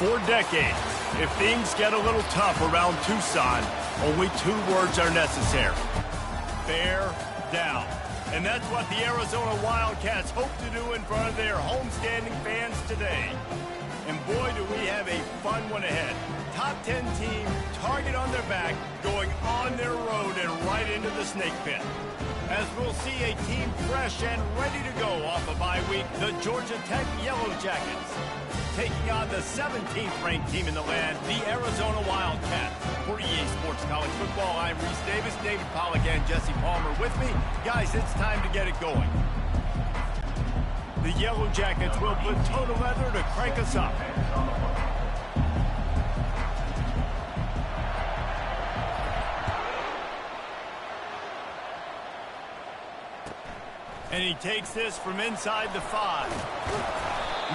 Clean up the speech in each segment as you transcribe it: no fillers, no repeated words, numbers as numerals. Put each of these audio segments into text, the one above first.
For decades, if things get a little tough around Tucson, only 2 words are necessary. Bear down. And that's what the Arizona Wildcats hope to do in front of their homestanding fans today. And boy, do we have a fun one ahead. Top 10 team, target on their back, going on their road and right into the snake pit. As we'll see a team fresh and ready to go off a bye week, the Georgia Tech Yellow Jackets. Taking on the 17th ranked team in the land, the Arizona Wildcats. For EA Sports College Football, I'm Reese Davis, David Pollack, and Jesse Palmer with me. Guys, it's time to get it going. The Yellow Jackets will put total leather to crank us up. And he takes this from inside the 5.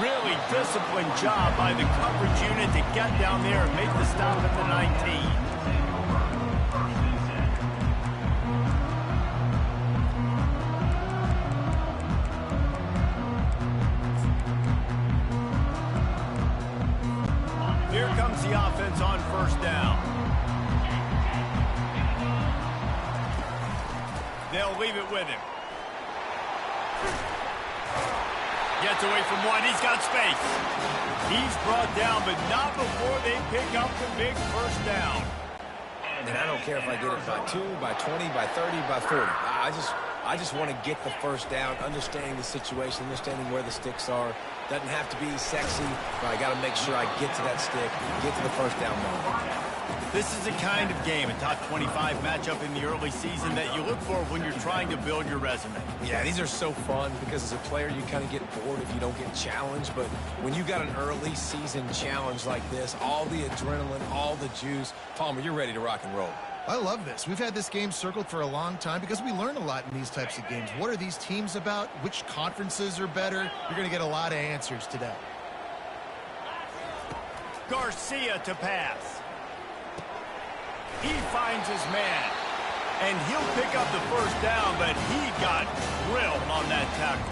Really disciplined job by the coverage unit to get down there and make the stop at the 19. Here comes the offense on first down. They'll leave it with him. Gets away from one. He's got space. He's brought down, but not before they pick up the big first down. And I don't care if I get it by 2, by 20, by 30, by 40. I just want to get the first down, understanding the situation, understanding where the sticks are. Doesn't have to be sexy, but I got to make sure I get to that stick, get to the first down moment. This is a kind of game, a top 25 matchup in the early season that you look for when you're trying to build your resume. Yeah, these are so fun because as a player, you kind of get bored if you don't get challenged. But when you got an early season challenge like this, all the adrenaline, all the juice, Palmer, you're ready to rock and roll. I love this. We've had this game circled for a long time because we learn a lot in these types of games. What are these teams about? Which conferences are better? You're going to get a lot of answers today. Garcia to pass. He finds his man, and he'll pick up the first down, but he got drilled on that tackle.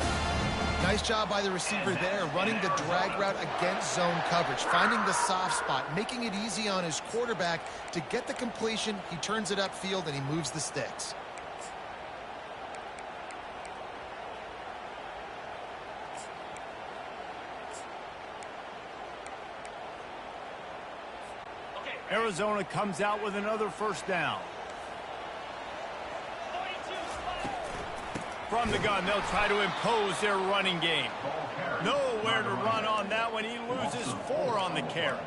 Nice job by the receiver there, running the drag route against zone coverage, finding the soft spot, making it easy on his quarterback to get the completion. He turns it upfield, and he moves the sticks. Arizona comes out with another first down. From the gun, they'll try to impose their running game. Nowhere to run on that one. He loses 4 on the carry.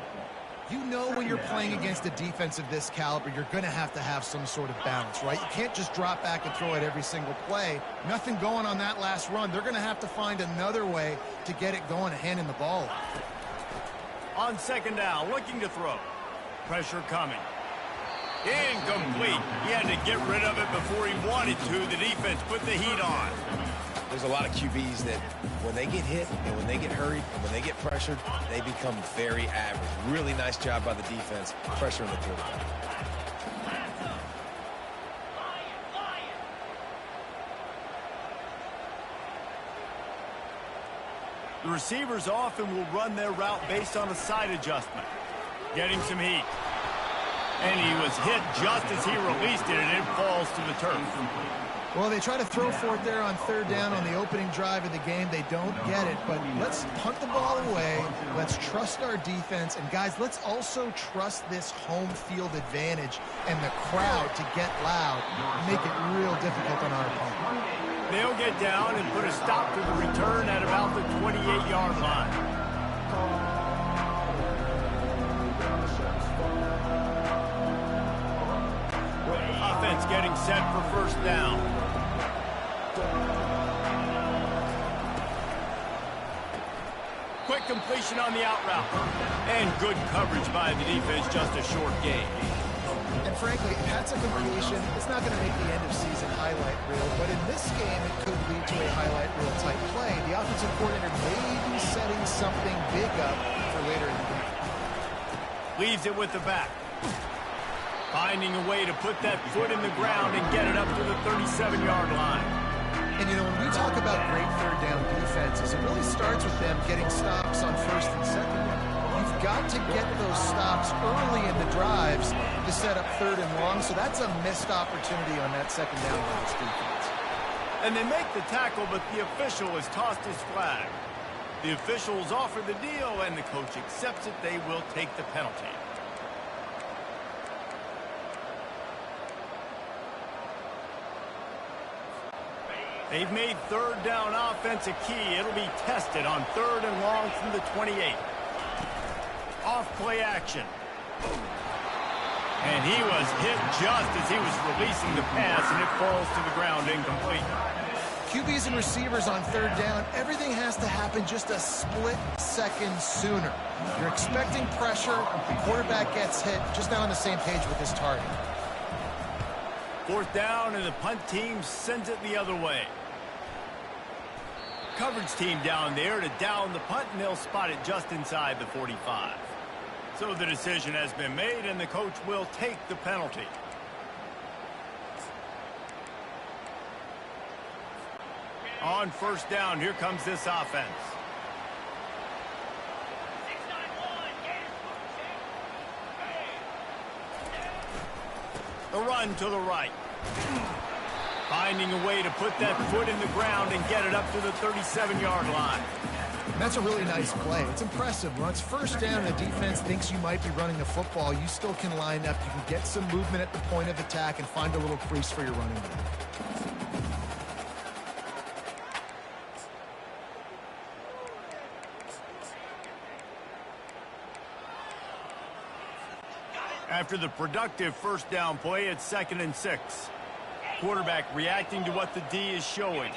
You know when you're playing against a defense of this caliber, you're going to have some sort of balance, right? You can't just drop back and throw it every single play. Nothing going on that last run. They're going to have to find another way to get it going and handing the ball off. On second down, looking to throw. Pressure coming. Incomplete. He had to get rid of it before he wanted to. The defense put the heat on. There's a lot of QBs that when they get hit and when they get hurried and when they get pressured, they become very average. Really nice job by the defense, pressuring the quarterback. The receivers often will run their route based on a side adjustment. Getting some heat. And he was hit just as he released it, and it falls to the turf. Well, they try to throw for it there on third down on the opening drive of the game. They don't get it, but let's punt the ball away. Let's trust our defense. And, guys, let's also trust this home field advantage and the crowd to get loud and make it real difficult on our opponent. They'll get down and put a stop to the return at about the 28-yard line. Offense getting set for first down. Quick completion on the out route. And good coverage by the defense, just a short gain. And frankly, if that's a completion, it's not going to make the end of season highlight reel, but in this game, it could lead to a highlight reel type play. The offensive coordinator may be setting something big up for later in the game. Leaves it with the back. Finding a way to put that foot in the ground and get it up to the 37-yard line. And, you know, when we talk about great third down defenses, it really starts with them getting stops on first and second down. You You've got to get those stops early in the drives to set up 3rd and long, so that's a missed opportunity on that 2nd down by this defense. And they make the tackle, but the official has tossed his flag. The officials offer the deal, and the coach accepts it. They will take the penalty. They've made 3rd down offense a key. It'll be tested on 3rd and long from the 28. Off play action. And he was hit just as he was releasing the pass, and it falls to the ground incomplete. QBs and receivers on 3rd down, everything has to happen just a split second sooner. You're expecting pressure, the quarterback gets hit, just not on the same page with his target. 4th down, and the punt team sends it the other way. Coverage team down there to down the punt, and they'll spot it just inside the 45. So the decision has been made, and the coach will take the penalty. On 1st down, here comes this offense. The run to the right. Finding a way to put that foot in the ground and get it up to the 37-yard line. That's a really nice play. It's impressive. When it's 1st down and the defense thinks you might be running the football, you still can line up. You can get some movement at the point of attack and find a little crease for your running back. After the productive 1st down play, it's 2nd and 6. Quarterback reacting to what the D is showing.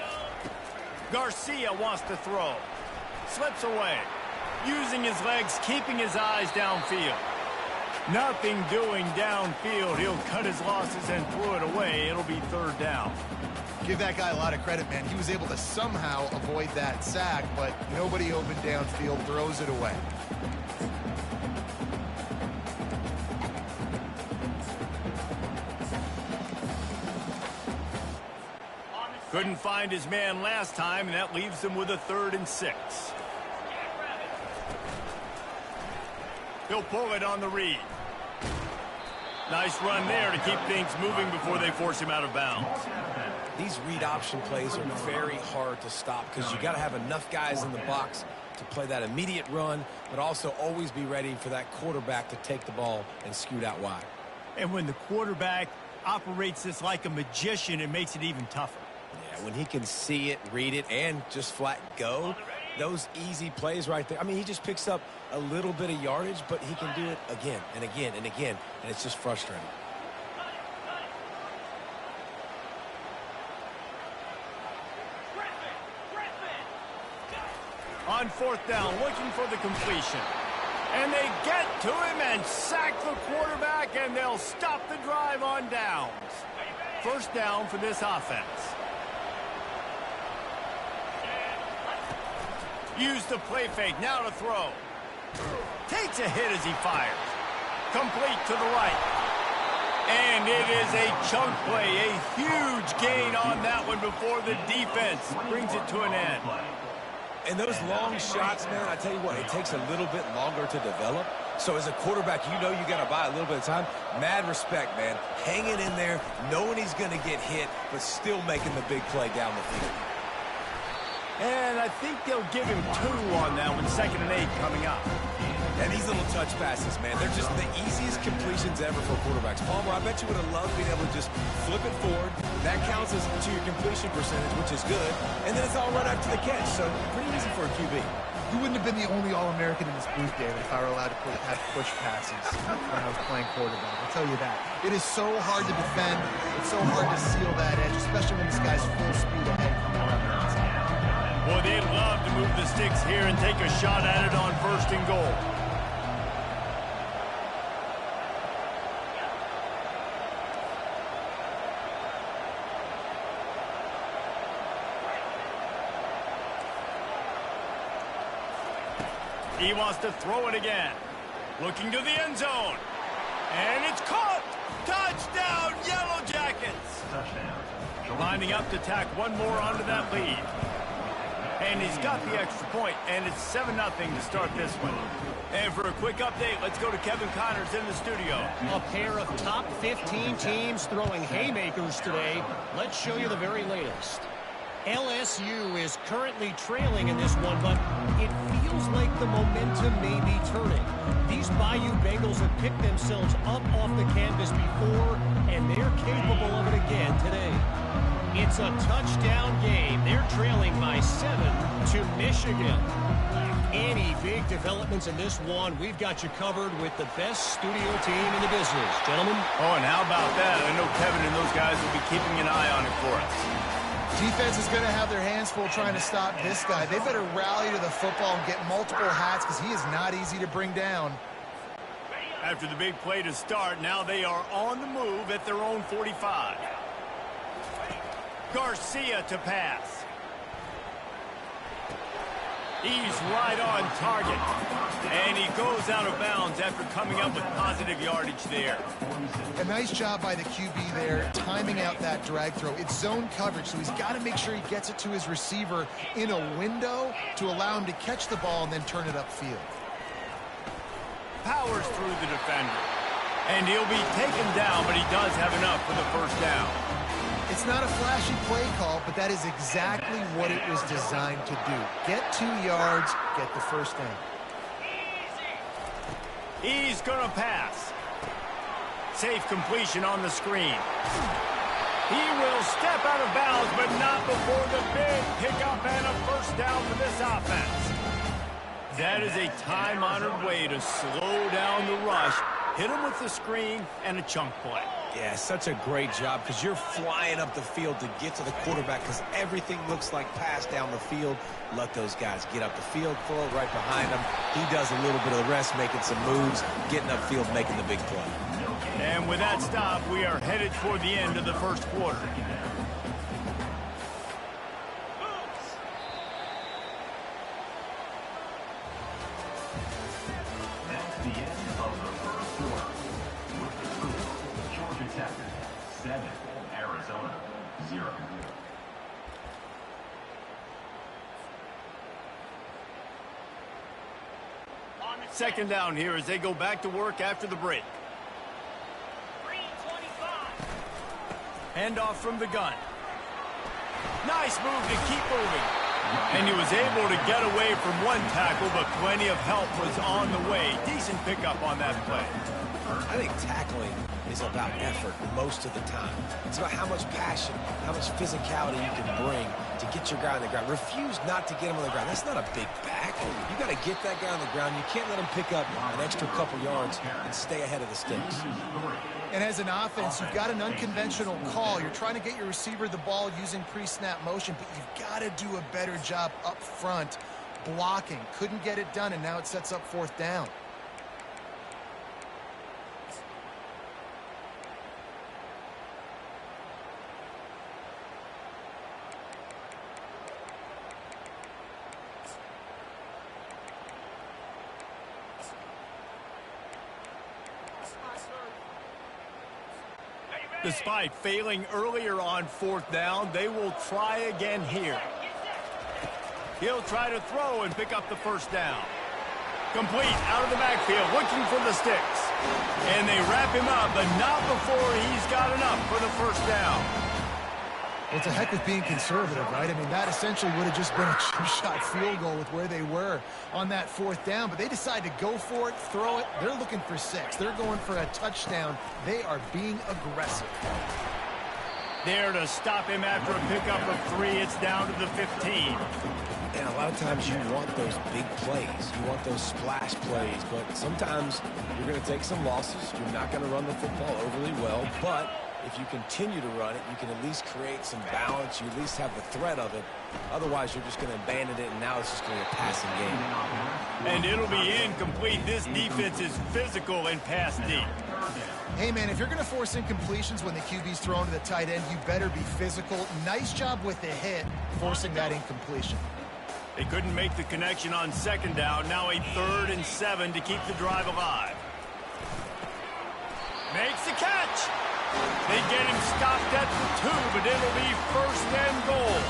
Garcia wants to throw. Slips away. Using his legs, keeping his eyes downfield. Nothing doing downfield. He'll cut his losses and throw it away. It'll be 3rd down. Give that guy a lot of credit, man. He was able to somehow avoid that sack, but nobody open downfield, throws it away. Couldn't find his man last time, and that leaves him with a 3rd and 6. He'll pull it on the read. Nice run there to keep things moving before they force him out of bounds. These read option plays are very hard to stop because you got to have enough guys in the box to play that immediate run, but also always be ready for that quarterback to take the ball and scoot out wide. And when the quarterback operates this like a magician, it makes it even tougher. Yeah, when he can see it, read it, and just flat go, those easy plays right there. I mean, he just picks up a little bit of yardage, but he can do it again and again and again, and it's just frustrating. On 4th down, looking for the completion. And they get to him and sack the quarterback, and they'll stop the drive on downs. 1st down for this offense. Use the play fake, now to throw. Takes a hit as he fires. Complete to the right. And it is a chunk play, a huge gain on that one before the defense brings it to an end. And those long shots, man, I tell you what, it takes a little bit longer to develop. So as a quarterback, you know you got to buy a little bit of time. Mad respect, man. Hanging in there, knowing he's going to get hit, but still making the big play down the field. And I think they'll give him 2 on that one, 2nd and 8 coming up. And these little touch passes, man, they're just the easiest completions ever for quarterbacks. Palmer, I bet you would have loved being able to just flip it forward. That counts as to your completion percentage, which is good. And then it's all right after the catch, so pretty easy for a QB. You wouldn't have been the only All-American in this booth, David, if I were allowed to have push passes when I was playing quarterback. I'll tell you that. It is so hard to defend. It's so hard to seal that edge, especially when this guy's full speed ahead coming around the outside. Boy, they'd love to move the sticks here and take a shot at it on 1st and goal. He wants to throw it again. Looking to the end zone. And it's caught. Touchdown, Yellow Jackets. Lining up to tack one more onto that lead. And he's got the extra point, and it's 7-0 to start this one. And for a quick update, let's go to Kevin Connors in the studio. A pair of top 15 teams throwing haymakers today. Let's show you the very latest. LSU is currently trailing in this one, but it feels like the momentum may be turning. These Bayou Bengals have picked themselves up off the canvas before, and they're capable of it again today. It's a touchdown game. They're trailing by 7 to Michigan. Any big developments in this one, we've got you covered with the best studio team in the business. Gentlemen? Oh, and how about that? I know Kevin and those guys will be keeping an eye on it for us. Defense is going to have their hands full trying to stop this guy. They better rally to the football and get multiple hats because he is not easy to bring down. After the big play to start, now they are on the move at their own 45. Garcia to pass. He's right on target. And he goes out of bounds after coming up with positive yardage there. A nice job by the QB there, timing out that drag throw. It's zone coverage, so he's got to make sure he gets it to his receiver in a window to allow him to catch the ball and then turn it upfield. Powers through the defender. And he'll be taken down, but he does have enough for the first down. It's not a flashy play call, but that is exactly what it was designed to do. Get 2 yards, get the first down. He's going to pass. Safe completion on the screen. He will step out of bounds, but not before the big pickup and a first down for this offense. That is a time-honored way to slow down the rush, hit him with the screen, and a chunk play. Yeah, such a great job because you're flying up the field to get to the quarterback because everything looks like pass down the field. Let those guys get up the field, throw it right behind him. He does a little bit of the rest, making some moves, getting upfield, making the big play. And with that stop, we are headed toward the end of the first quarter. That's the end of the first quarter. With the score, Georgia Tech 7, Arizona 0. Second down here as they go back to work after the break. Handoff from the gun. Nice move to keep moving. And he was able to get away from one tackle, but plenty of help was on the way. Decent pickup on that play. I think tackling is about effort most of the time. It's about how much passion, how much physicality you can bring to get your guy on the ground. Refuse not to get him on the ground. That's not a big back. You got to get that guy on the ground. You can't let him pick up an extra couple yards and stay ahead of the sticks. And as an offense, you've got an unconventional call. You're trying to get your receiver the ball using pre-snap motion, but you've got to do a better job up front blocking. Couldn't get it done, and now it sets up fourth down. Despite failing earlier on fourth down, they will try again here. He'll try to throw and pick up the first down. Complete out of the backfield, looking for the sticks. And they wrap him up, but not before he's got enough for the first down. Well, it's a heck of being conservative, right? I mean, that essentially would have just been a two-shot field goal with where they were on that fourth down, but they decide to go for it, throw it. They're looking for 6. They're going for a touchdown. They are being aggressive. There to stop him after a pickup of 3. It's down to the 15. And a lot of times you want those big plays. You want those splash plays, but sometimes you're going to take some losses. You're not going to run the football overly well, but if you continue to run it, you can at least create some balance. You at least have the threat of it. Otherwise, you're just going to abandon it, and now it's just going to be a passing game. And it'll be incomplete. This defense is physical and pass deep. Hey, man, if you're going to force incompletions when the QB's thrown to the tight end, you better be physical. Nice job with the hit, forcing that incompletion. They couldn't make the connection on second down. Now a 3rd and 7 to keep the drive alive. Makes the catch. They get him stopped at the 2, but it'll be 1st and goal.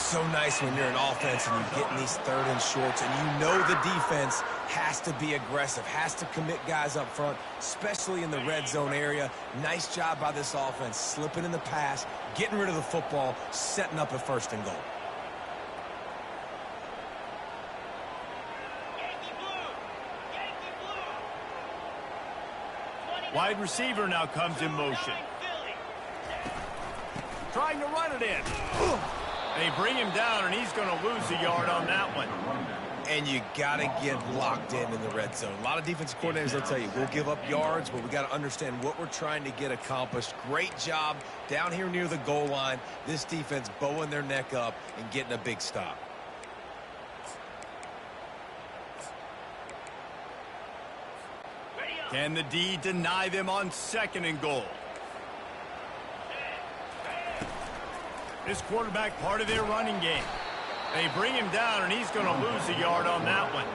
so nice when you're an offense and you get in these third and shorts and you know the defense has to be aggressive, has to commit guys up front, especially in the red zone area. Nice job by this offense, slipping in the pass, getting rid of the football, setting up a 1st and goal. Wide receiver now comes in motion. Trying to run it in. They bring him down, and he's going to lose a yard on that one. And you got to get locked in the red zone. A lot of defensive coordinators will tell you, we'll give up yards, but we got to understand what we're trying to get accomplished. Great job down here near the goal line. This defense bowing their neck up and getting a big stop. Can the D deny them on 2nd and goal? This quarterback part of their running game. They bring him down, and he's going to lose a yard on that one.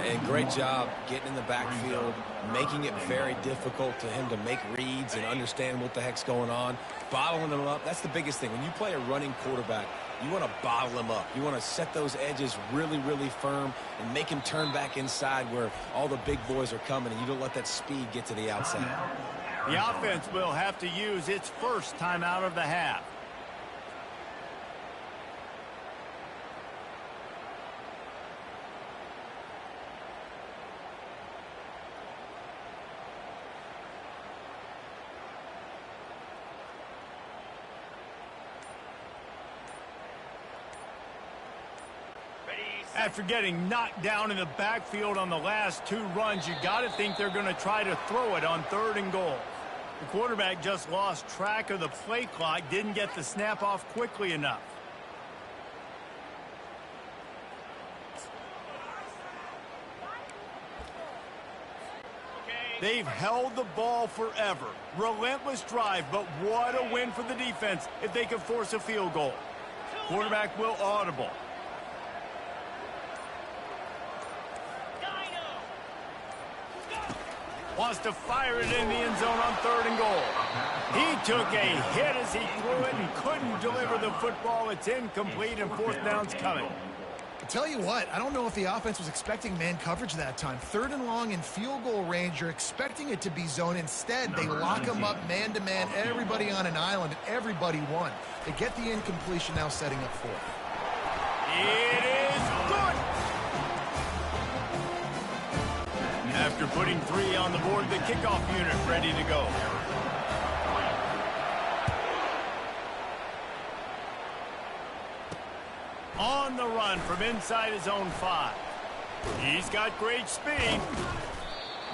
And great job getting in the backfield, making it very difficult to him to make reads and understand what the heck's going on, bottling him up. That's the biggest thing. When you play a running quarterback, you want to bottle him up. You want to set those edges really, really firm and make him turn back inside where all the big boys are coming, and you don't let that speed get to the outside. The offense will have to use its first timeout of the half. After getting knocked down in the backfield on the last 2 runs, you got to think they're going to try to throw it on 3rd and goal. The quarterback just lost track of the play clock, didn't get the snap off quickly enough. They've held the ball forever. Relentless drive, but what a win for the defense if they can force a field goal. Quarterback will audible. Wants to fire it in the end zone on 3rd and goal. He took a hit as he threw it and couldn't deliver the football. It's incomplete, and 4th down's coming. I tell you what, I don't know if the offense was expecting man coverage that time. 3rd and long in field goal range, you're expecting it to be zone. Instead, they lock them up man-to-man, everybody on an island, and everybody won. They get the incompletion, now setting up 4th. It is good! After putting 3 on the board, the kickoff unit ready to go. On the run from inside his own 5. He's got great speed.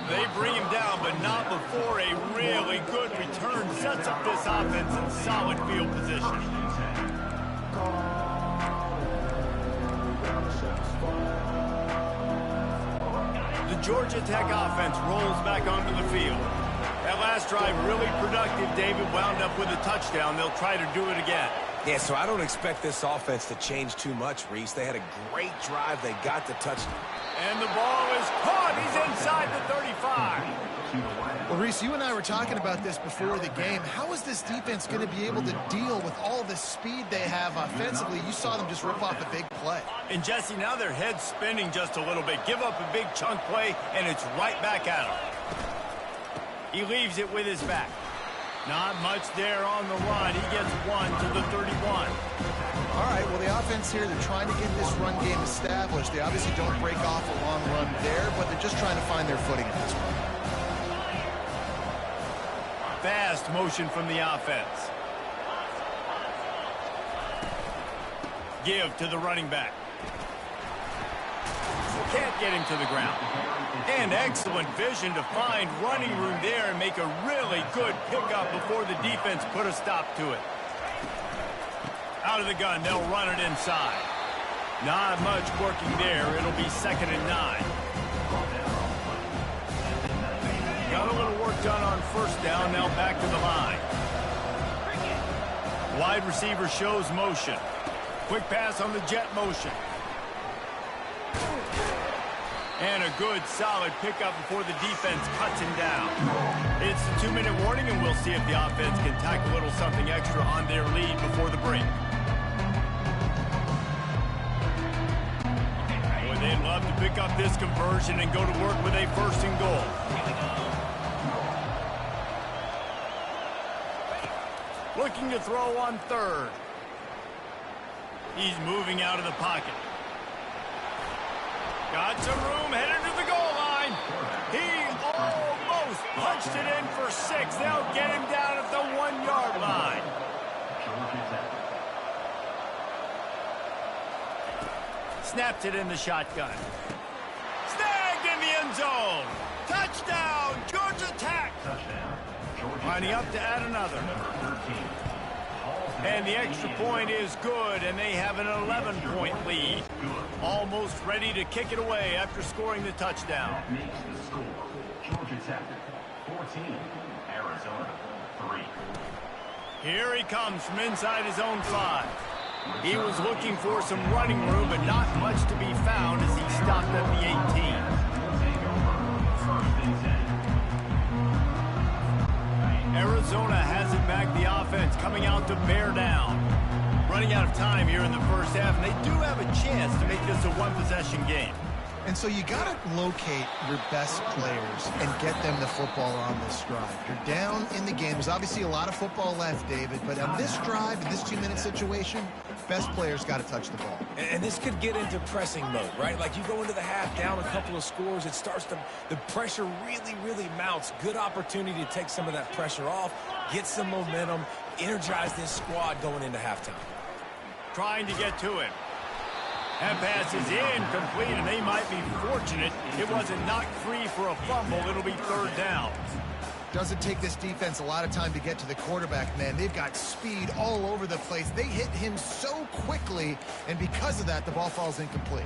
They bring him down, but not before a really good return sets up this offense in solid field position. The Georgia Tech offense rolls back onto the field. That last drive really productive. David wound up with a touchdown. They'll try to do it again. Yeah, so I don't expect this offense to change too much, Reese. They had a great drive. They got the touchdown. And the ball is caught. He's inside the 35. Well, Reese, you and I were talking about this before the game. How is this defense going to be able to deal with all the speed they have offensively? You saw them just rip off a big play. And, Jesse, now their head's spinning just a little bit. Give up a big chunk play, and it's right back at him. He leaves it with his back. Not much there on the run. He gets 1 to the 31. All right, well, the offense here, they're trying to get this run game established. They obviously don't break off a long run there, but they're just trying to find their footing at this point. Fast motion from the offense. Give to the running back. Can't get him to the ground. And excellent vision to find running room there and make a really good pickup before the defense put a stop to it. Out of the gun, they'll run it inside. Not much working there. It'll be 2nd and 9. Got a little work done on 1st down, now back to the line. Wide receiver shows motion. Quick pass on the jet motion. And a good, solid pickup before the defense cuts him down. It's a 2-minute warning, and we'll see if the offense can tack a little something extra on their lead before the break. they'd love to pick up this conversion and go to work with a first and goal. Looking to throw on third. He's moving out of the pocket. Got some room, headed to the goal line. He almost punched it in for 6. They'll get him down at the 1-yard line. Snapped it in the shotgun. Snagged in the end zone. Touchdown, Georgia Tech. Lining up to add another. And the extra point is good, and they have an 11-point lead. Almost ready to kick it away after scoring the touchdown. That makes the score. Georgia Tech 14, Arizona 3. Here he comes from inside his own 5. He was looking for some running room, but not much to be found as he stopped at the 18. Arizona has it back, the offense coming out to bear down. Running out of time here in the first half, and they do have a chance to make this a one-possession game. And so you got to locate your best players and get them the football on this drive. You're down in the game. There's obviously a lot of football left, David, but on this drive, in this 2-minute situation, best players got to touch the ball. And this could get into pressing mode, right? Like you go into the half down a couple of scores, it starts to, the pressure really mounts. Good opportunity to take some of that pressure off, get some momentum, energize this squad going into halftime. Trying to get to him. That pass is incomplete, and they might be fortunate it wasn't knocked free for a fumble. It'll be third down. Doesn't take this defense a lot of time to get to the quarterback, man. They've got speed all over the place. They hit him so quickly, and because of that, the ball falls incomplete.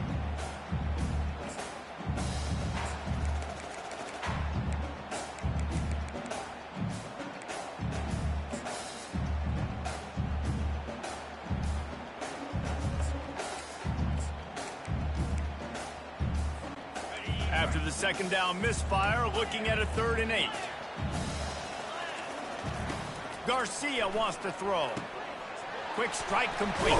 After the second down misfire, looking at a 3rd and 8. Garcia wants to throw. Quick strike complete.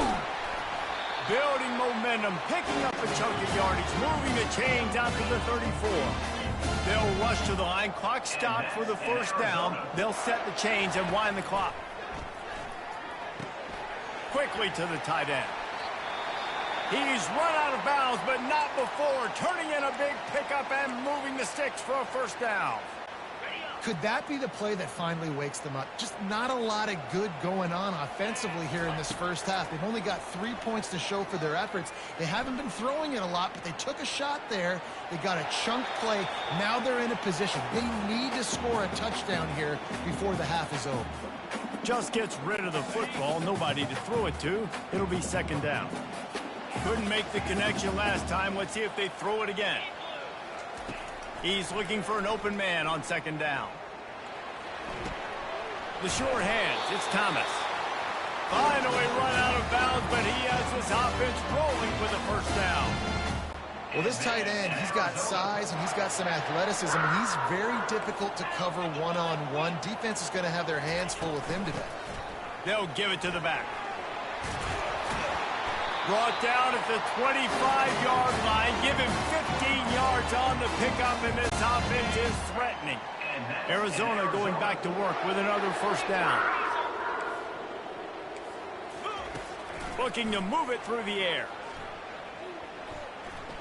Building momentum, picking up a chunk of yardage, moving the chains out to the 34. They'll rush to the line. Clock stopped for the first down. They'll set the chains and wind the clock. Quickly to the tight end. He's run out of bounds, but not before. Turning in a big pickup and moving the sticks for a first down. Could that be the play that finally wakes them up? Just not a lot of good going on offensively here in this first half. They've only got 3 points to show for their efforts. They haven't been throwing it a lot, but they took a shot there. They got a chunk play. Now they're in a position. They need to score a touchdown here before the half is over. Just gets rid of the football. Nobody to throw it to. It'll be second down. Couldn't make the connection last time. Let's see if they throw it again. He's looking for an open man on second down. The short hands. It's Thomas. Finally run out of bounds, but he has his offense rolling for the first down. Well, this tight end, he's got size and he's got some athleticism, and he's very difficult to cover one-on-one. Defense is going to have their hands full with him today. They'll give it to the back. Brought down at the 25-yard line. Give him 15 yards on the pickup, and this offense is threatening. Arizona going back to work with another first down. Looking to move it through the air.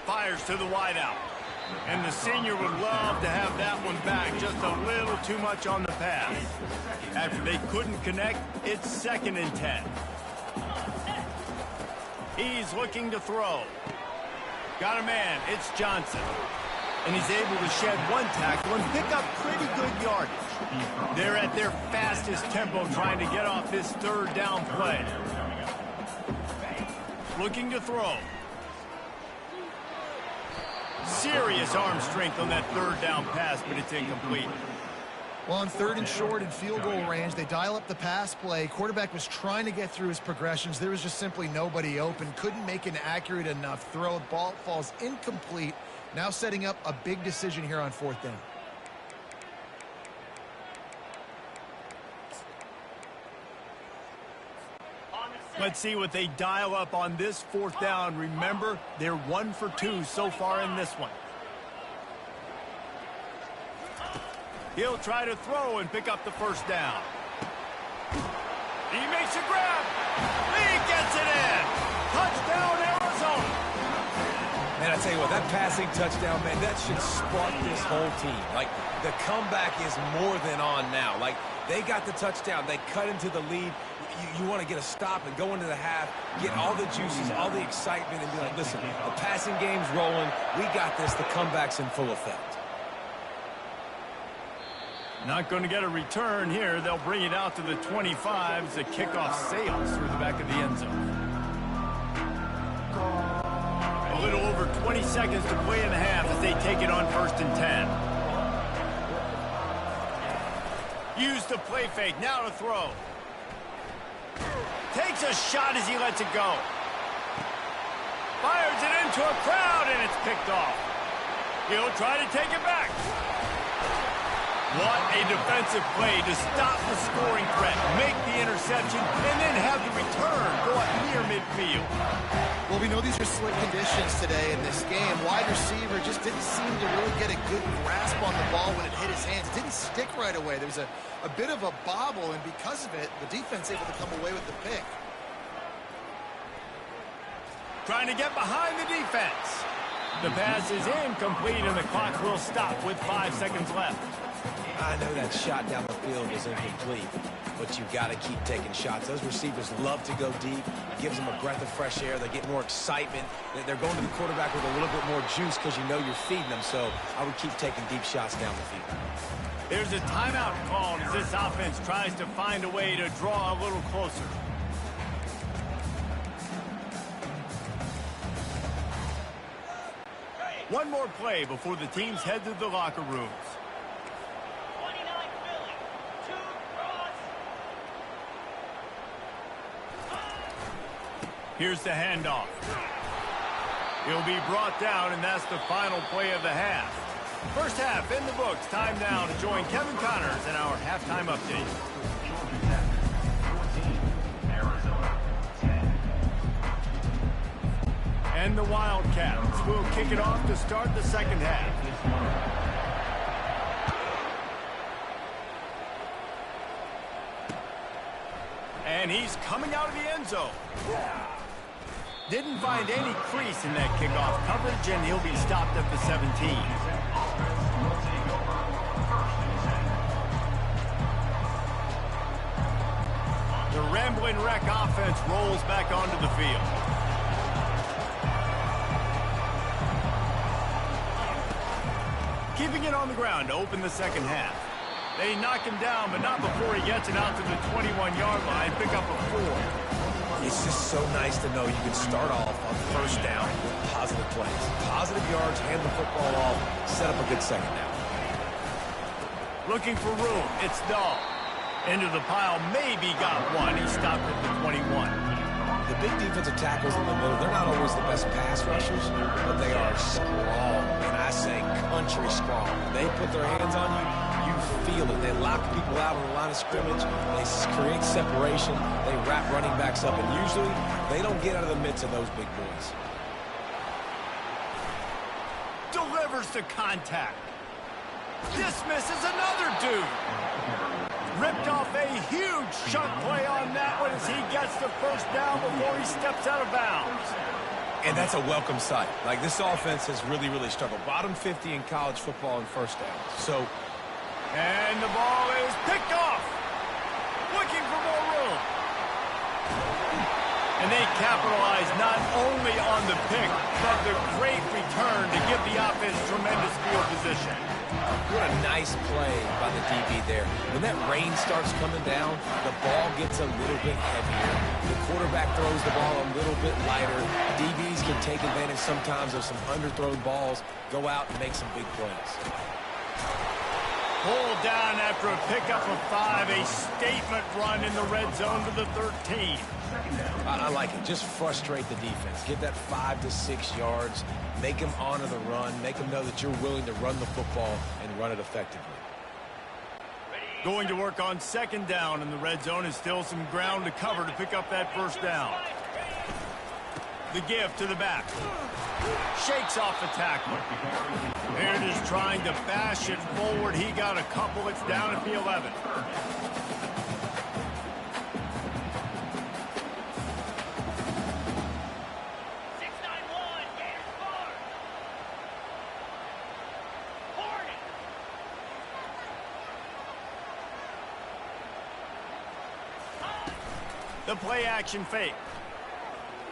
Fires to the wideout. And the senior would love to have that one back. Just a little too much on the pass. After they couldn't connect, it's 2nd and 10. He's looking to throw. Got a man. It's Johnson. And he's able to shed one tackle and pick up pretty good yardage. They're at their fastest tempo trying to get off this third down play. Looking to throw. Serious arm strength on that third down pass, but it's incomplete. Well, on 3rd and short in field goal range, they dial up the pass play. Quarterback was trying to get through his progressions. There was just simply nobody open. Couldn't make an accurate enough throw. The ball falls incomplete. Now setting up a big decision here on 4th down. On the Let's see what they dial up on this 4th down. Remember, they're 1 for 2 so far in this one. He'll try to throw and pick up the 1st down. He makes a grab. He gets it in. Touchdown, Arizona. Man, I tell you what, that passing touchdown, man, that should spark this whole team. Like, the comeback is more than on now. Like, they got the touchdown. They cut into the lead. You want to get a stop and go into the half, get all the juices, all the excitement, and be like, listen, the passing game's rolling. We got this. The comeback's in full effect. Not going to get a return here. They'll bring it out to the 25 as the kickoff sails through the back of the end zone. A little over 20 seconds to play in the half as they take it on 1st and 10. Use the play fake. Now to throw. Takes a shot as he lets it go. Fires it into a crowd, and it's picked off. He'll try to take it back. What a defensive play to stop the scoring threat, make the interception, and then have the return go up near midfield. Well, we know these are slick conditions today in this game. Wide receiver just didn't seem to really get a good grasp on the ball when it hit his hands. Didn't stick right away. There was a bit of a bobble, and because of it, the defense able to come away with the pick. Trying to get behind the defense. The pass is incomplete, and the clock will stop with 5 seconds left. I know that shot down the field was incomplete, but you've got to keep taking shots. Those receivers love to go deep. It gives them a breath of fresh air. They get more excitement. They're going to the quarterback with a little bit more juice because you know you're feeding them, so I would keep taking deep shots down the field. There's a timeout called as this offense tries to find a way to draw a little closer. One more play before the teams head to the locker rooms. Here's the handoff. He'll be brought down, and that's the final play of the half. First half in the books. Time now to join Kevin Connors in our halftime update. Georgia Tech, 14. Arizona, 10. And the Wildcats will kick it off to start the second half. And he's coming out of the end zone. Didn't find any crease in that kickoff coverage, and he'll be stopped at the 17. The Rambling Wreck offense rolls back onto the field. Keeping it on the ground to open the second half. They knock him down, but not before he gets it out to the 21-yard line, pick up a 4. It's just so nice to know you can start off on first down with positive plays. Positive yards, hand the football off, set up a good second down. Looking for room. It's Dahl. Into the pile, maybe got one. He stopped at the 21. The big defensive tackles in the middle, they're not always the best pass rushers, but they are strong, and I say country strong. When they put their hands on you, you feel it. They lock people out on the line of scrimmage. They create separation. They wrap running backs up, and usually they don't get out of the midst of those big boys. Delivers to contact. Dismisses another dude. Ripped off a huge chunk play on that one as he gets the first down before he steps out of bounds. And that's a welcome sight. Like, this offense has really, really struggled. Bottom 50 in college football in first downs. So, and the ball is picked off. Looking for more room. And they capitalize not only on the pick, but the great return to give the offense tremendous field position. What a nice play by the DB there. When that rain starts coming down, the ball gets a little bit heavier. The quarterback throws the ball a little bit lighter. DBs can take advantage sometimes of some underthrown balls, go out and make some big plays. Pulled down after a pickup of 5, a statement run in the red zone to the 13. I like it. Just frustrate the defense. Get that 5 to 6 yards. Make them honor the run. Make them know that you're willing to run the football and run it effectively. Going to work on second down, and the red zone is still some ground to cover to pick up that first down. The give to the back. Shakes off the tackle. There it is, trying to bash it forward. He got a couple. It's down at the 11. The play action fake.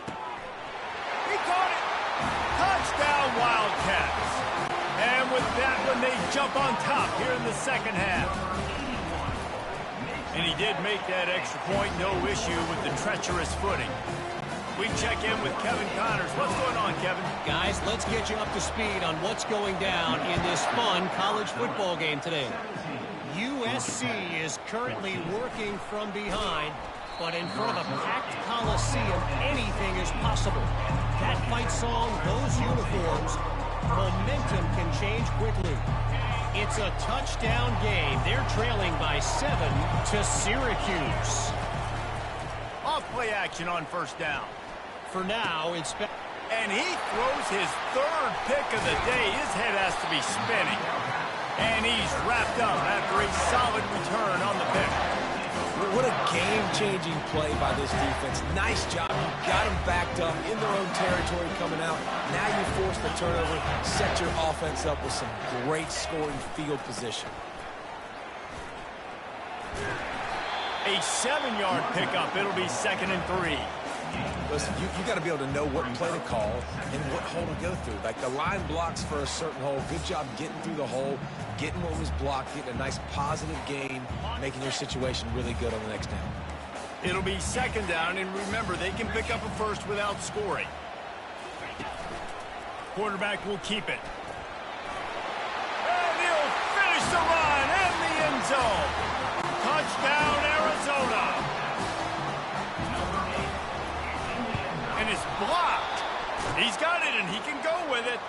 He caught it. Touchdown Wildcats. And with that one, they jump on top here in the second half. And he did make that extra point. No issue with the treacherous footing. We check in with Kevin Connors. What's going on, Kevin? Guys, let's get you up to speed on what's going down in this fun college football game today. USC is currently working from behind, but in front of a packed Coliseum, anything is possible. That fight song, those uniforms, momentum can change quickly. It's a touchdown game. They're trailing by 7 to Syracuse. Off play action on first down. For now, it's... And he throws his third pick of the day. His head has to be spinning. And he's wrapped up after a solid return on the pick. What a game-changing play by this defense. Nice job. You got them backed up in their own territory coming out. Now you force the turnover, set your offense up with some great scoring field position. A 7-yard pickup. It'll be 2nd and 3. Listen, you got to be able to know what play to call and what hole to go through. Like the line blocks for a certain hole. Good job getting through the hole, getting what was blocked, getting a nice positive gain, making your situation really good on the next down. It'll be 2nd down, and remember, they can pick up a first without scoring. Quarterback will keep it. And he'll finish the run in the end zone. Touchdown, Arizona. And it's blocked. He's got it, and he can go with it.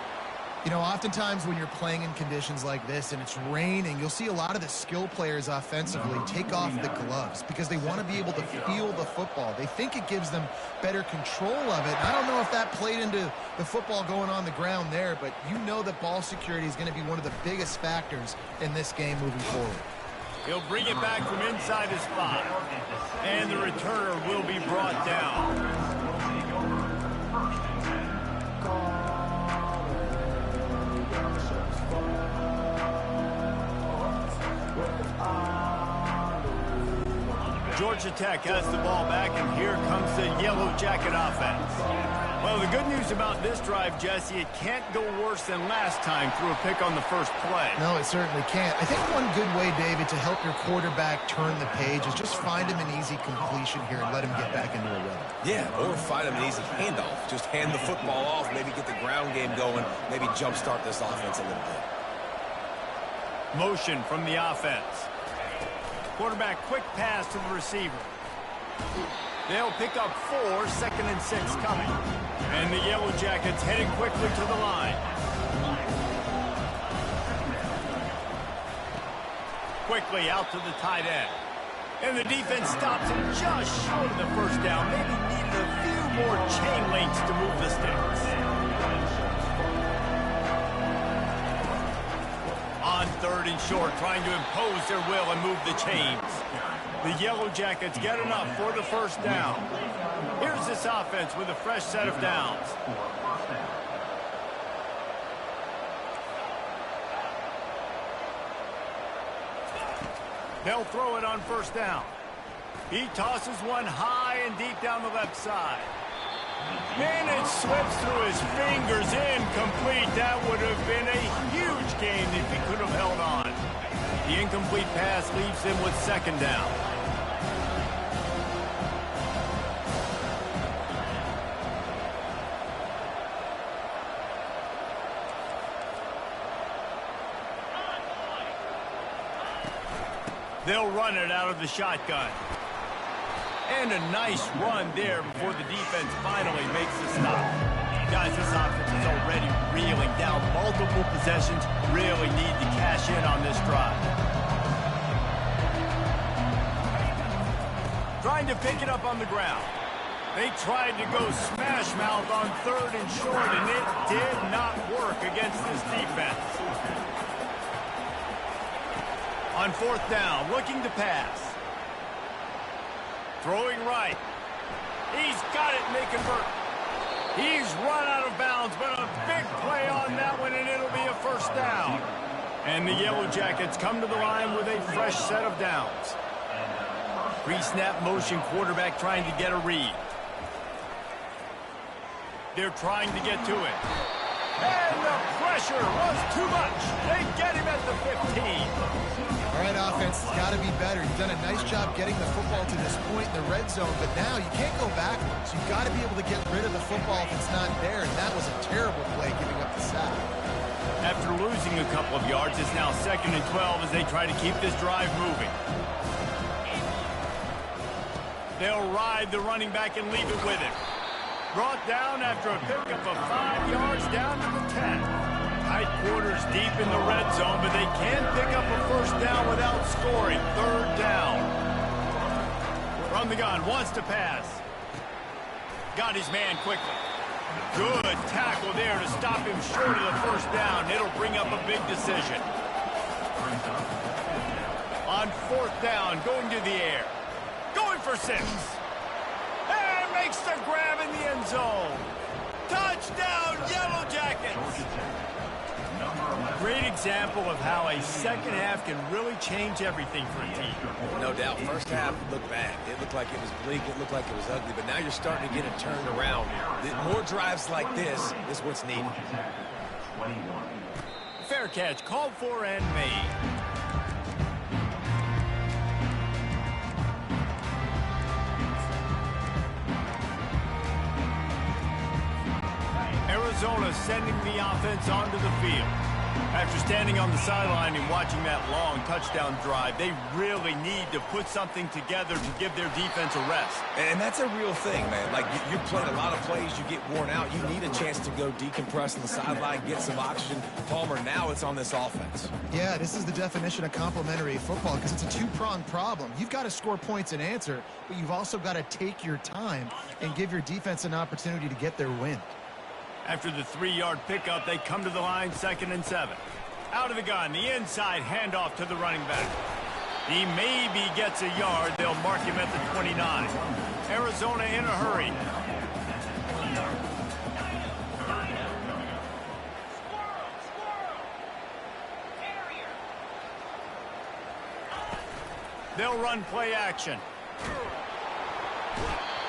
You know, oftentimes when you're playing in conditions like this and it's raining, you'll see a lot of the skill players offensively take off the gloves because they want to be able to feel the football. They think it gives them better control of it. I don't know if that played into the football going on the ground there, but you know that ball security is going to be one of the biggest factors in this game moving forward. He'll bring it back from inside his spot, and the returner will be brought down. Georgia Tech has the ball back, and here comes the Yellow Jacket offense. Well, the good news about this drive, Jesse, it can't go worse than last time through a pick on the first play. No, it certainly can't. I think one good way, David, to help your quarterback turn the page is just find him an easy completion here and let him get back into a rhythm. Yeah, or find him an easy handoff. Just hand the football off, maybe get the ground game going, maybe jumpstart this offense a little bit. Motion from the offense. Quarterback quick pass to the receiver. They'll pick up 4, 2nd and 6 coming. And the Yellow Jackets heading quickly to the line. Quickly out to the tight end. And the defense stops him just short of the first down. Maybe needed a few more chain links to move the sticks. On 3rd and short, trying to impose their will and move the chains. The Yellow Jackets get enough for the first down. Here's this offense with a fresh set of downs. They'll throw it on first down. He tosses one high and deep down the left side. And it slips through his fingers, incomplete. That would have been a huge gain if he could have held on. The incomplete pass leaves him with 2nd down. They'll run it out of the shotgun. And a nice run there before the defense finally makes the stop. Guys, this offense is already reeling down multiple possessions. Really need to cash in on this drive. trying to pick it up on the ground. They tried to go smash mouth on 3rd and short, and it did not work against this defense. On 4th down, looking to pass. Throwing right. He's got it, and they convert. He's run out of bounds, but a big play on that one, and it'll be a 1st down. And the Yellow Jackets come to the line with a fresh set of downs. Pre-snap motion, quarterback trying to get a read. They're trying to get to it. And the pressure was too much. They get him at the 15. All right, offense, it's got to be better. You've done a nice job getting the football to this point in the red zone, but now you can't go backwards. You've got to be able to get rid of the football if it's not there, and that was a terrible play giving up the sack. After losing a couple of yards, it's now 2nd and 12 as they try to keep this drive moving. They'll ride the running back and leave it with him. Brought down after a pickup of 5 yards down to the 10. Tight quarters deep in the red zone, but they can pick up a 1st down without scoring. 3rd down. From the gun, wants to pass. Got his man quickly. Good tackle there to stop him short of the 1st down. It'll bring up a big decision. On 4th down, going to the air. Going for 6. And makes the grab in the end zone. Touchdown, Yellow Jackets. Great example of how a second half can really change everything for a team. No doubt. 1st half looked bad. It looked like it was bleak. It looked like it was ugly. But now you're starting to get it turned around. More drives like this is what's needed. Fair catch called for and made. Arizona sending the offense onto the field. After standing on the sideline and watching that long touchdown drive, they really need to put something together to give their defense a rest. And that's a real thing, man. Like, you've played a lot of plays, you get worn out. You need a chance to go decompress on the sideline, get some oxygen. Palmer, now it's on this offense. Yeah, this is the definition of complementary football because it's a two-pronged problem. You've got to score points and answer, but you've also got to take your time and give your defense an opportunity to get their win. After the 3-yard pickup, they come to the line 2nd and 7. Out of the gun, the inside handoff to the running back. He maybe gets a yard. They'll mark him at the 29. Arizona in a hurry. They'll run play action.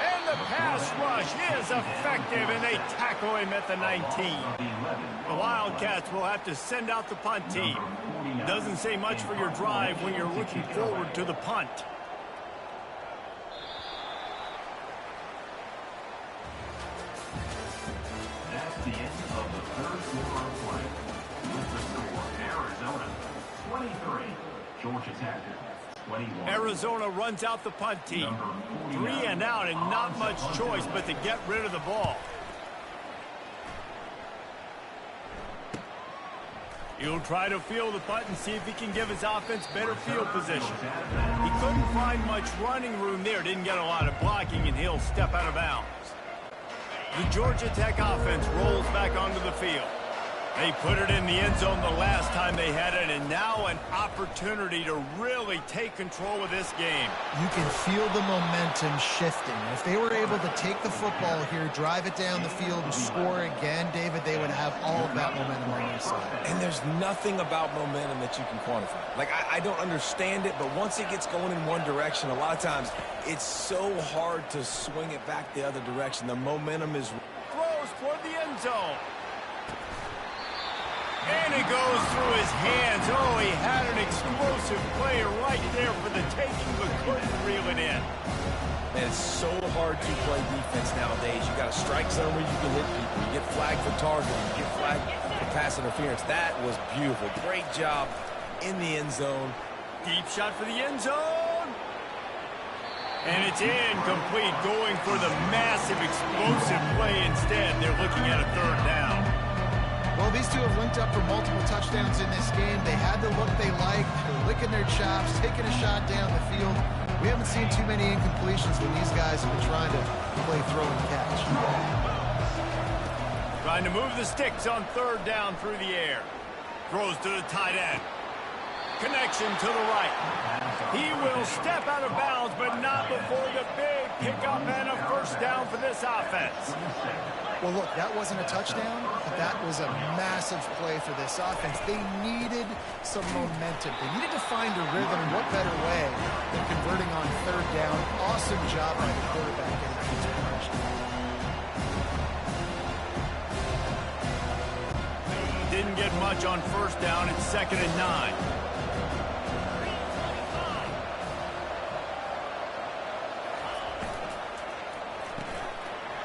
And the pass rush is effective, and they tackle him at the 19. The Wildcats will have to send out the punt team. Doesn't say much for your drive when you're looking forward to the punt. That's the end of the 3rd quarter of play. With the score, Arizona 23, Georgia Tech 21. Arizona runs out the punt team. 3 and out, and not much choice but to get rid of the ball. He'll try to field the punt and see if he can give his offense better field position. He couldn't find much running room there. Didn't get a lot of blocking, and he'll step out of bounds. The Georgia Tech offense rolls back onto the field. They put it in the end zone the last time they had it, and now an opportunity to really take control of this game. You can feel the momentum shifting. If they were able to take the football here, drive it down the field, and score again, David, they would have all of that momentum on their side. And there's nothing about momentum that you can quantify. Like, I don't understand it, but once it gets going in one direction, a lot of times it's so hard to swing it back the other direction. The momentum is... Throws toward the end zone. And it goes through his hands. Oh, he had an explosive play right there for the taking, but couldn't reel it in. Man, it's so hard to play defense nowadays. You got a strike zone where you can hit people. You get flagged for targeting. You get flagged for pass interference. That was beautiful. Great job in the end zone. Deep shot for the end zone. And it's incomplete, going for the massive explosive play instead. They're looking at a 3rd down. Well, these two have linked up for multiple touchdowns in this game. They had the look they liked. They're licking their chops, taking a shot down the field. We haven't seen too many incompletions when these guys have been trying to play throw and catch. Trying to move the sticks on third down through the air. Throws to the tight end. Connection to the right. He will step out of bounds, but not before the big pickup and a first down for this offense. Well, look, that wasn't a touchdown, but that was a massive play for this offense. They needed some momentum. They needed to find a rhythm, and what better way than converting on third down. Awesome job by the quarterback getting his progression. Didn't get much on first down. It's 2nd and 9.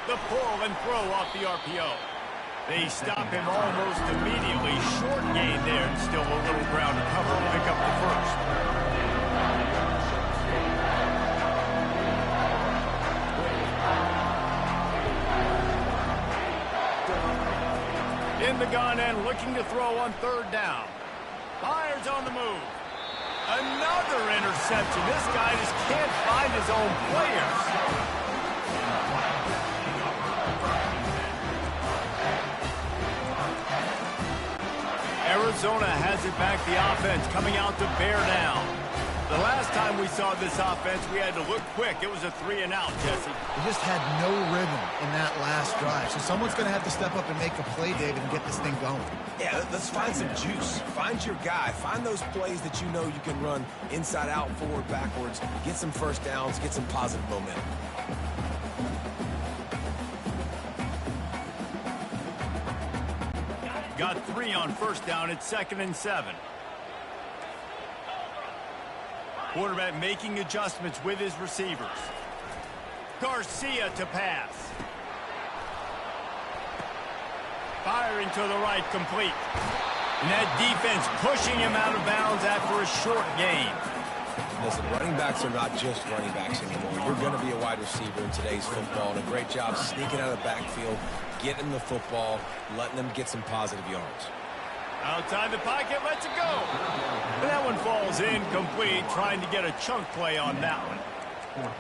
The pull and throw off the RPO. They stop him almost immediately. Short gain there, and still a little ground to cover to pick up the first. In the gun and looking to throw on third down. Fires on the move. Another interception. This guy just can't find his own players. Arizona has it back, the offense coming out to bear down. The last time we saw this offense, we had to look quick. It was a 3-and-out, Jesse. They just had no rhythm in that last drive. So someone's going to have to step up and make a play, David, and get this thing going. Yeah, let's find some juice. Find your guy. Find those plays that you know you can run inside out, forward, backwards. Get some first downs. Get some positive momentum. Got 3 on first down. It's 2nd and 7. Quarterback making adjustments with his receivers. Garcia to pass. Firing to the right, complete. And that defense pushing him out of bounds after a short gain. Listen, running backs are not just running backs anymore. You're going to be a wide receiver in today's football, and a great job sneaking out of the backfield, getting the football, letting them get some positive yards. Outside the pocket, lets it go. And that one falls incomplete, trying to get a chunk play on that one.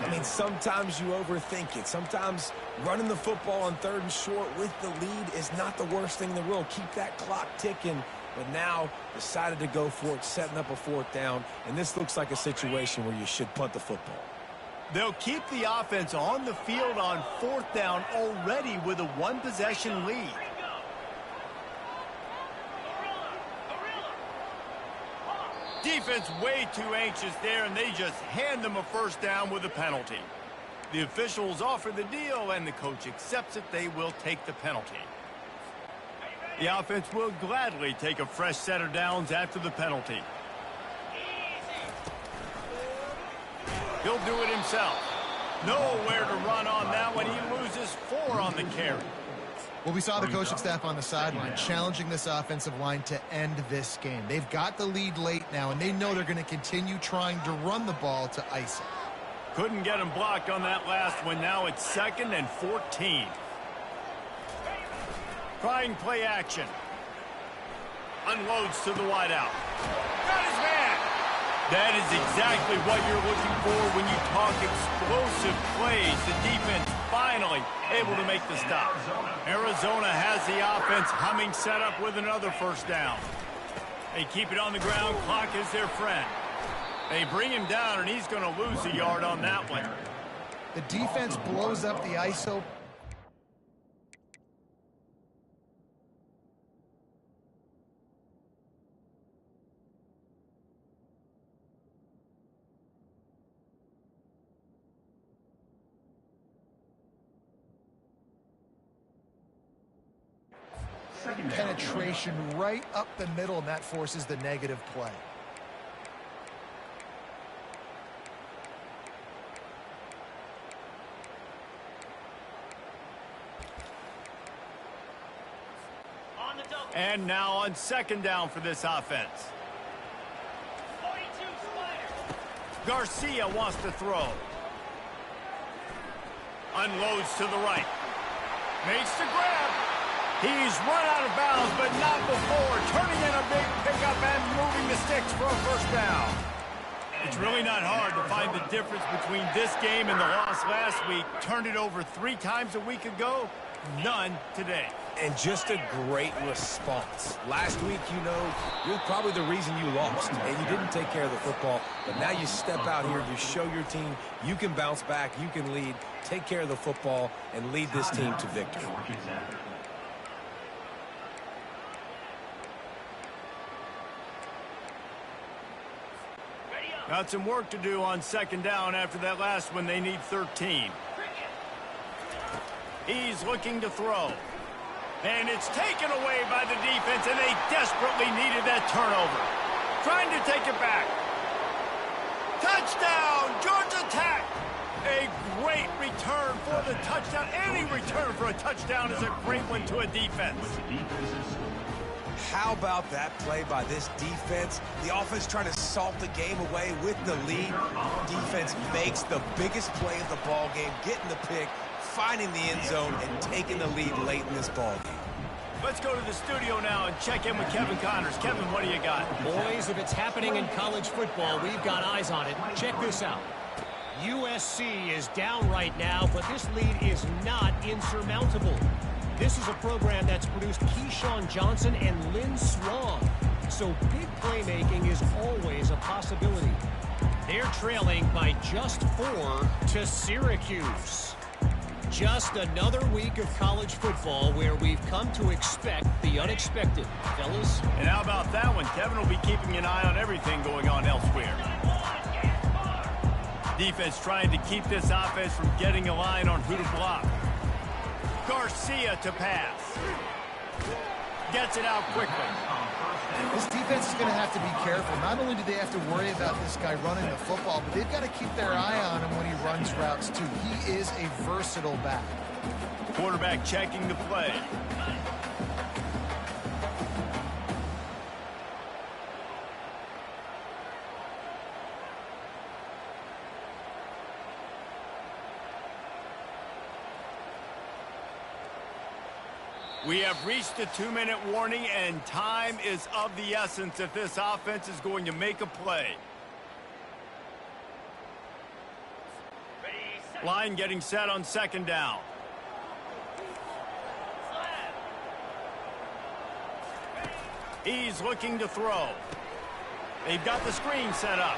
I mean, sometimes you overthink it. Sometimes running the football on third and short with the lead is not the worst thing in the world. Keep that clock ticking. But now decided to go for it, setting up a fourth down. And this looks like a situation where you should punt the football. They'll keep the offense on the field on fourth down already with a one-possession lead. Defense way too anxious there, and they just hand them a first down with a penalty. The officials offer the deal, and the coach accepts it. They will take the penalty. The offense will gladly take a fresh set of downs after the penalty. He'll do it himself. Nowhere to run on that one. He loses 4 on the carry. Well, we saw the coaching staff on the sideline challenging this offensive line to end this game. They've got the lead late now, and they know they're going to continue trying to run the ball to ice it. Couldn't get him blocked on that last one. Now it's 2nd and 14. Trying play action. Unloads to the wideout. Got his man. That is exactly what you're looking for when you talk explosive plays. The defense finally able to make the stop. Arizona has the offense humming, set up with another first down. They keep it on the ground. Clock is their friend. They bring him down, and he's going to lose a yard on that one. The defense blows up the ISO. Penetration right up the middle, and that forces the negative play. And now on 2nd down for this offense. Garcia wants to throw. Unloads to the right. Makes the grab. He's run out of bounds, but not before. Turning in a big pickup and moving the sticks for a first down. It's really not hard to find the difference between this game and the loss last week. Turned it over 3 times a week ago, none today. And just a great response. Last week, you know, you're probably the reason you lost, and you didn't take care of the football. But now you step out here, you show your team you can bounce back, you can lead, take care of the football, and lead this team to victory. Got some work to do on second down after that last one. They need 13. He's looking to throw. And it's taken away by the defense, and they desperately needed that turnover. Trying to take it back. Touchdown, Georgia Tech. A great return for the touchdown. Any return for a touchdown is a great one to a defense. How about that play by this defense? The offense trying to salt the game away with the lead. Defense makes the biggest play of the ball game, getting the pick, finding the end zone, and taking the lead late in this ball game. Let's go to the studio now and check in with Kevin Connors. Kevin, what do you got? Boys, if it's happening in college football, we've got eyes on it. Check this out. USC is down right now, but this lead is not insurmountable. This is a program that's produced Keyshawn Johnson and Lynn Swan. So big playmaking is always a possibility. They're trailing by just 4 to Syracuse. Just another week of college football where we've come to expect the unexpected, fellas. And how about that one? Kevin will be keeping an eye on everything going on elsewhere. Defense trying to keep this offense from getting a line on who to block. Garcia to pass. Gets it out quickly. This defense is going to have to be careful. Not only do they have to worry about this guy running the football, but they've got to keep their eye on him when he runs routes, too. He is a versatile back. Quarterback checking the play. We have reached the 2-minute warning, and time is of the essence if this offense is going to make a play. Line getting set on second down. He's looking to throw. They've got the screen set up.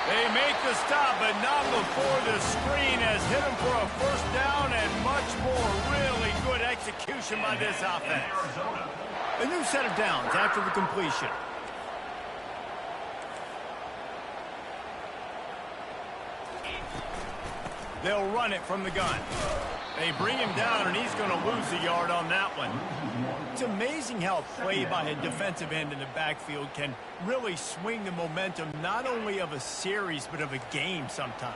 They make the stop, but not before the screen has hit him for a first down and much more. Really good execution by this offense. A new set of downs after the completion. They'll run it from the gun. They bring him down, and he's going to lose a yard on that one. It's amazing how a play by a defensive end in the backfield can really swing the momentum not only of a series but of a game sometimes.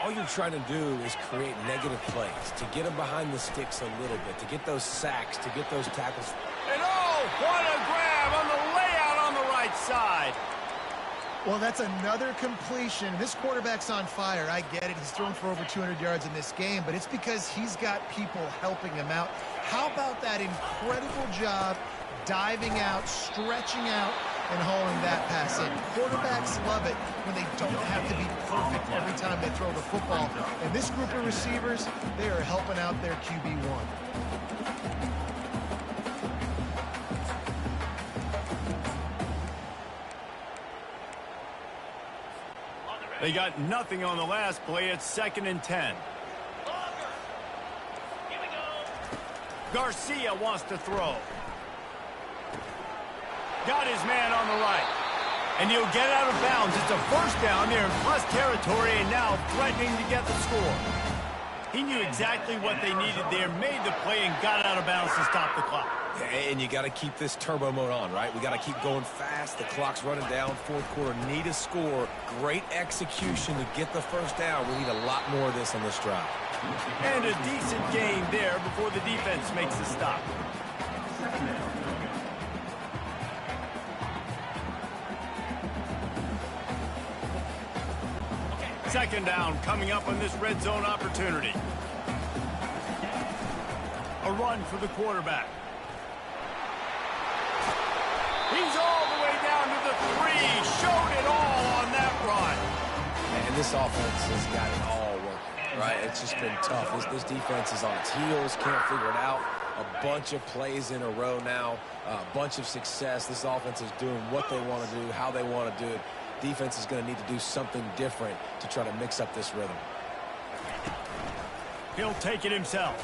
All you're trying to do is create negative plays, to get them behind the sticks a little bit, to get those sacks, to get those tackles. And oh, what a grab on the layout on the right side. Well, that's another completion. This quarterback's on fire. I get it. He's thrown for over 200 yards in this game, but it's because he's got people helping him out. How about that incredible job diving out, stretching out, and hauling that pass in? Quarterbacks love it when they don't have to be perfect every time they throw the football. And this group of receivers, they are helping out their QB1. They got nothing on the last play. It's 2nd and 10. Garcia wants to throw. Got his man on the right. And he'll get out of bounds. It's a first down there in plus territory, and now threatening to get the score. He knew exactly what they needed there, made the play, and got out of bounds to stop the clock. And you got to keep this turbo mode on, right? We got to keep going fast. The clock's running down. Fourth quarter, need a score. Great execution to get the first down. We need a lot more of this on this drive. And a decent gain there before the defense makes the stop. Second down coming up on this red zone opportunity. A run for the quarterback. He's all the way down to the 3. Showed it all on that run. And this offense has got it all working, right? It's just been tough. This defense is on its heels, can't figure it out. A bunch of plays in a row now, a bunch of success. This offense is doing what they want to do, how they want to do it. Defense is going to need to do something different to try to mix up this rhythm. He'll take it himself.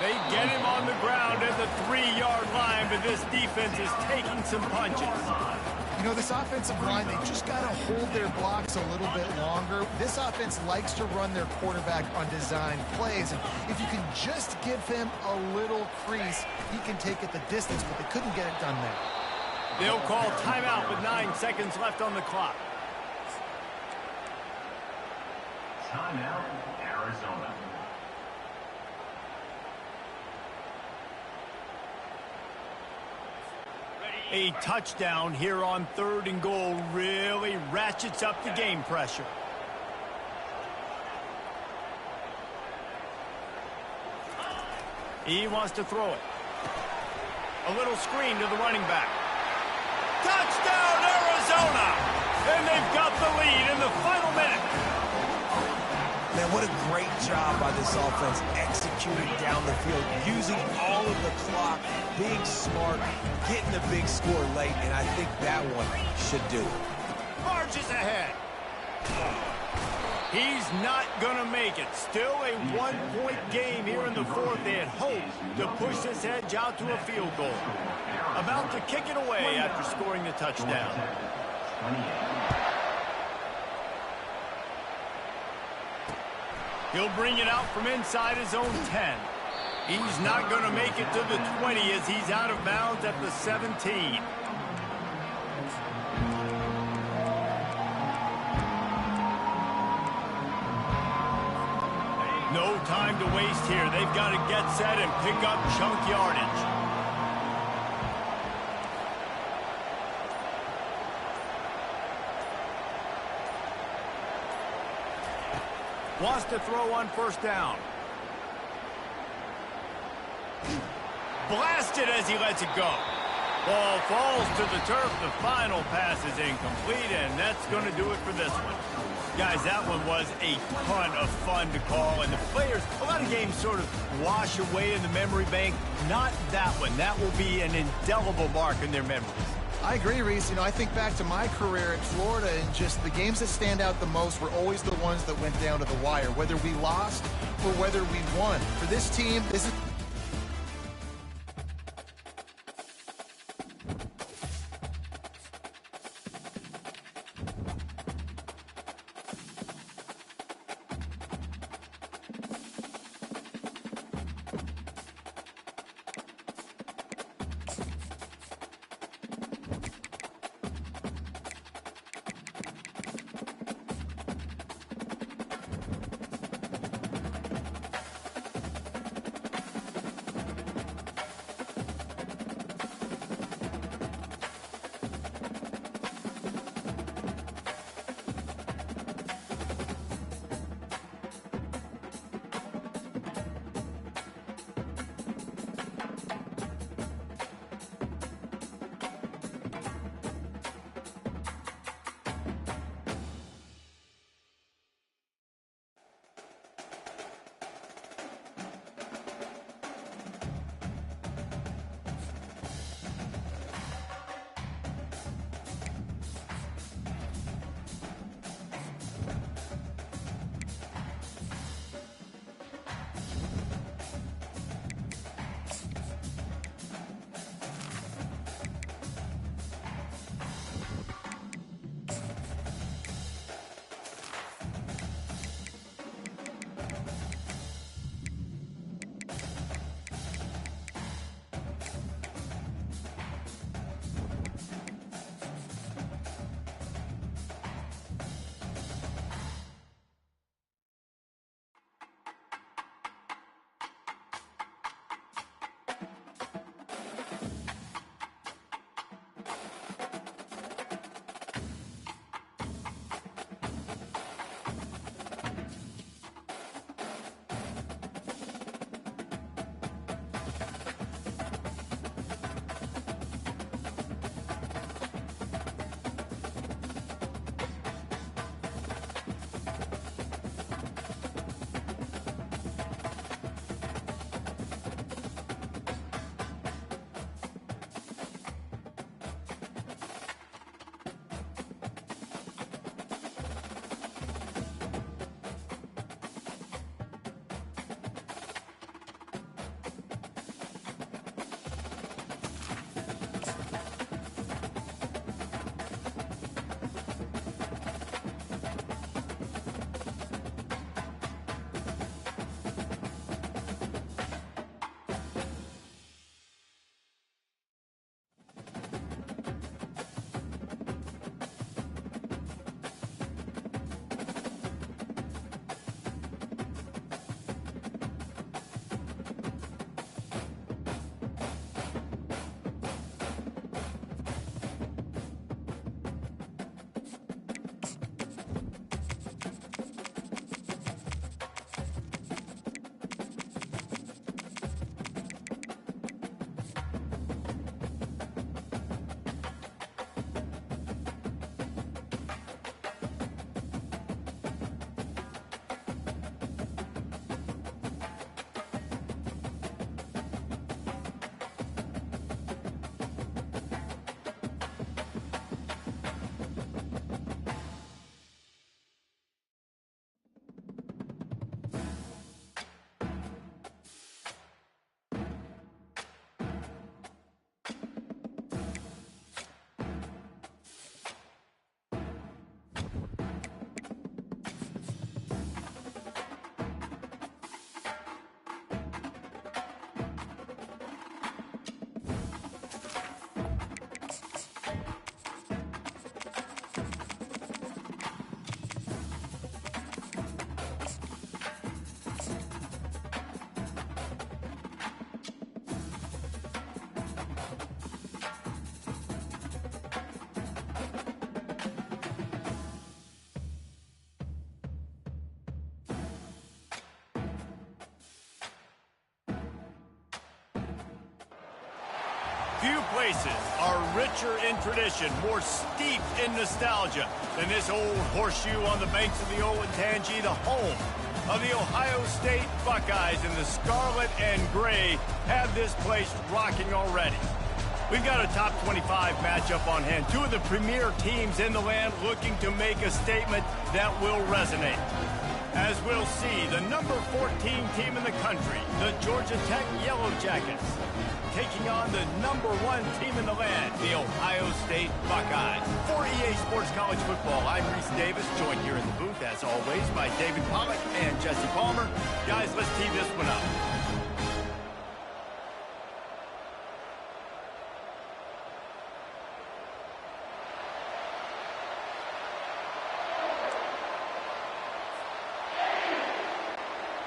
They get him on the ground at the 3-yard line, but this defense is taking some punches. You know, this offensive line, they just got to hold their blocks a little bit longer. This offense likes to run their quarterback on design plays, and if you can just give him a little crease, he can take it the distance, but they couldn't get it done there. They'll call timeout with 9 seconds left on the clock. Timeout, Arizona. A touchdown here on 3rd and goal really ratchets up the game pressure. He wants to throw it. A little screen to the running back. Touchdown, Arizona! And they've got the lead in the final minute. Man, what a great job by this offense executing down the field, using all of the clock, being smart, getting the big score late, and I think that one should do it. Marches ahead. He's not going to make it. Still a 1-point game here in the 4th. They had hoped to push this edge out to a field goal. About to kick it away after scoring the touchdown. He'll bring it out from inside his own 10. He's not going to make it to the 20 as he's out of bounds at the 17. No time to waste here. They've got to get set and pick up chunk yardage. Wants to throw on 1st down. Blasted as he lets it go. Ball falls to the turf. The final pass is incomplete, and that's going to do it for this one. Guys, that one was a ton of fun to call, and the players, a lot of games sort of wash away in the memory bank. Not that one. That will be an indelible mark in their memories. I agree, Reese. You know, I think back to my career at Florida, and just the games that stand out the most were always the ones that went down to the wire, whether we lost or whether we won. For this team, this is... Few places are richer in tradition, more steeped in nostalgia than this old horseshoe on the banks of the Olentangy, the home of the Ohio State Buckeyes. And the scarlet and gray have this place rocking already. We've got a top 25 matchup on hand. Two of the premier teams in the land looking to make a statement that will resonate. As we'll see, the number 14 team in the country, the Georgia Tech Yellow Jackets, taking on the number 1 team in the land, the Ohio State Buckeyes. For EA Sports College Football, I'm Reese Davis, joined here in the booth, as always, by David Pollack and Jesse Palmer. Guys, let's tee this one up.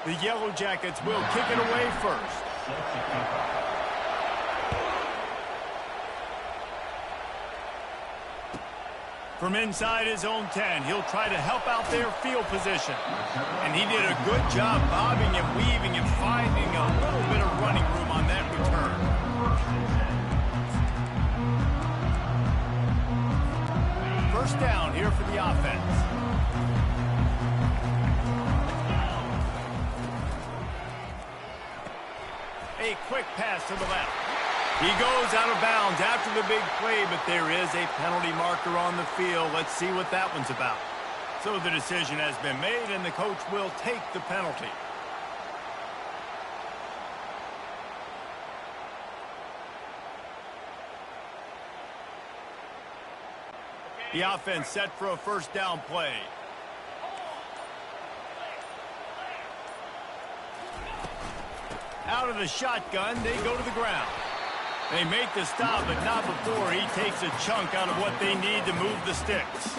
The Yellow Jackets will kick it away first. From inside his own 10, he'll try to help out their field position. And he did a good job bobbing and weaving and finding a little bit of running room on that return. First down here for the offense. A quick pass to the left. He goes out of bounds after the big play, but there is a penalty marker on the field. Let's see what that one's about. So the decision has been made, and the coach will take the penalty. The offense set for a first down play. Out of the shotgun, they go to the ground. They make the stop, but not before he takes a chunk out of what they need to move the sticks.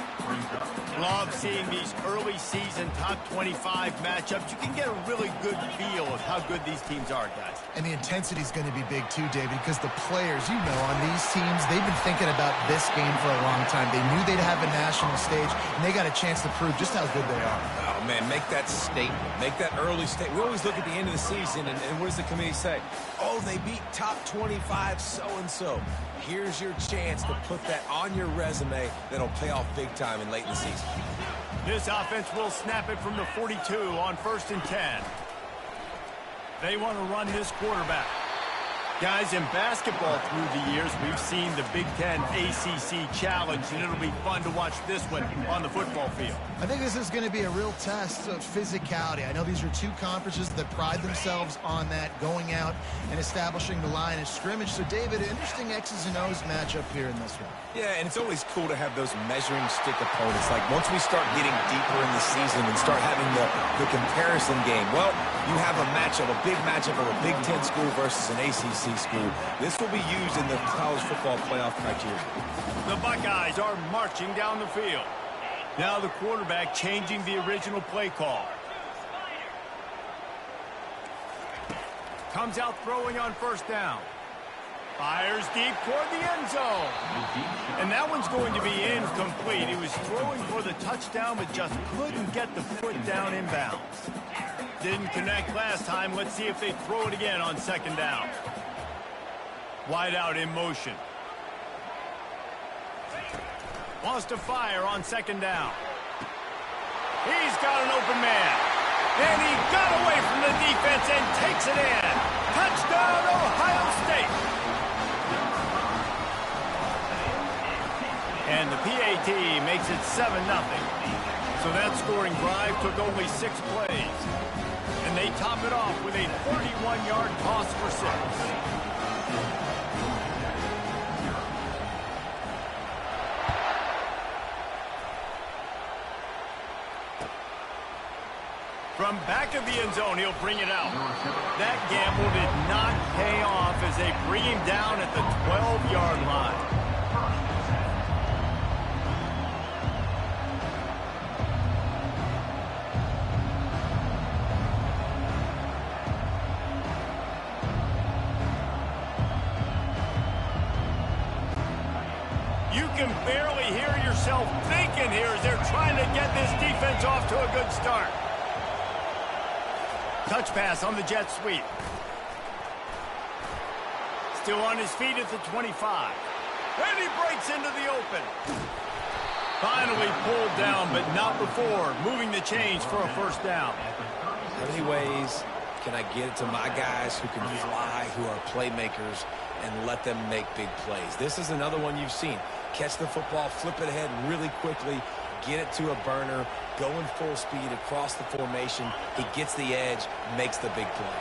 Love seeing these early season top 25 matchups. You can get a really good feel of how good these teams are, guys. And the intensity is going to be big too, David, because the players, you know, on these teams, they've been thinking about this game for a long time. They knew they'd have a national stage, and they got a chance to prove just how good they are. Oh, man, make that statement. Make that early statement. We always look at the end of the season, and what does the committee say? Oh, they beat top 25 so-and-so. Here's your chance to put that on your resume that'll pay off big time in late in the season. This offense will snap it from the 42 on 1st and 10. They want to run this quarterback. Guys, in basketball through the years, we've seen the Big Ten ACC Challenge, and it'll be fun to watch this one on the football field. I think this is going to be a real test of physicality. I know these are two conferences that pride themselves on that, going out and establishing the line of scrimmage. So, David, interesting X's and O's matchup here in this one. Yeah, and it's always cool to have those measuring stick opponents. Like, once we start getting deeper in the season and start having the comparison game, well, you have a matchup, a big matchup of a Big Ten school versus an ACC school. This will be used in the college football playoff criteria. The Buckeyes are marching down the field. Now the quarterback changing the original play call. Comes out throwing on 1st down. Fires deep toward the end zone. And that one's going to be incomplete. He was throwing for the touchdown, but just couldn't get the foot down inbounds. Didn't connect last time. Let's see if they throw it again on 2nd down. Wide out in motion. Wants to fire on 2nd down. He's got an open man. And he got away from the defense and takes it in. Touchdown, Ohio State. And the PAT makes it 7-0. So that scoring drive took only 6 plays. they top it off with a 31-yard toss for 6. From back of the end zone, he'll bring it out. That gamble did not pay off as they bring him down at the 12-yard line. You can barely hear yourself thinking here as they're trying to get this defense off to a good start. Touch pass on the jet sweep. Still on his feet at the 25. And he breaks into the open. Finally pulled down, but not before moving the chains for a first down. How many ways can I get it to my guys who can fly, who are playmakers, and let them make big plays? This is another one you've seen. Catch the football, flip it ahead really quickly, get it to a burner, going full speed across the formation. He gets the edge, makes the big play.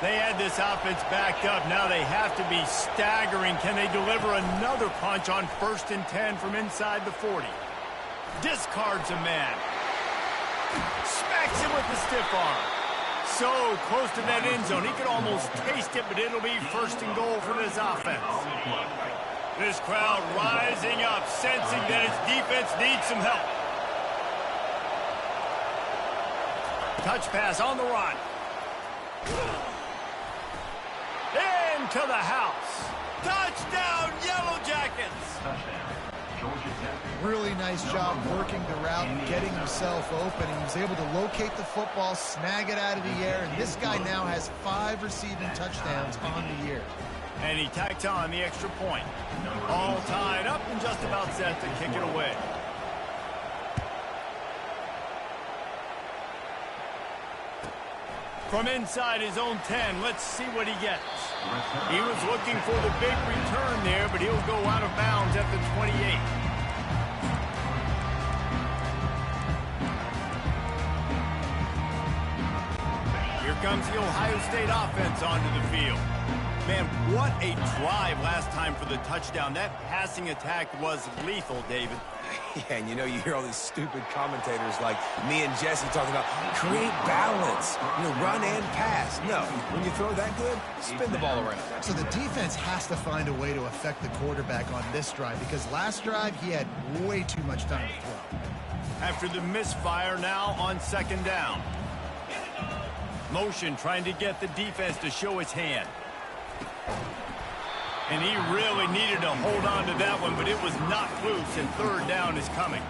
They had this offense backed up. Now they have to be staggering. Can they deliver another punch on 1st and 10 from inside the 40? Discards a man. Smacks him with the stiff arm. So close to that end zone. He could almost taste it, but it'll be 1st and goal for this offense. This crowd rising up, sensing that its defense needs some help. Touch pass on the run. Into the house. Touchdown, Yellow Jackets. Really nice job working the route and getting himself open. He was able to locate the football, snag it out of the air, and this guy now has 5 receiving touchdowns on the year. And he tacks on the extra point. All tied up and just about set to kick it away. From inside his own 10, let's see what he gets. He was looking for the big return there, but he'll go out of bounds at the 28. Here comes the Ohio State offense onto the field. Man, what a drive last time for the touchdown. That passing attack was lethal, David. Yeah, and you hear all these stupid commentators like me and Jesse talking about create balance, run and pass. No, when you throw that good, spin the ball around. So the defense has to find a way to affect the quarterback on this drive because last drive he had way too much time to throw. After the misfire, now on 2nd down. Motion trying to get the defense to show its hand. And he really needed to hold on to that one, but it was not loose, and 3rd down is coming.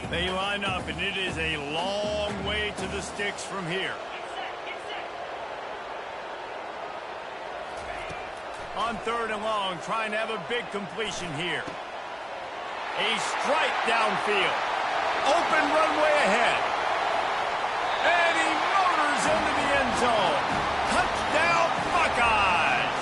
They line up, and it is a long way to the sticks from here. On 3rd and long, trying to have a big completion here. A strike downfield. Open runway ahead. And he motors into the end zone. Touchdown, Buckeyes!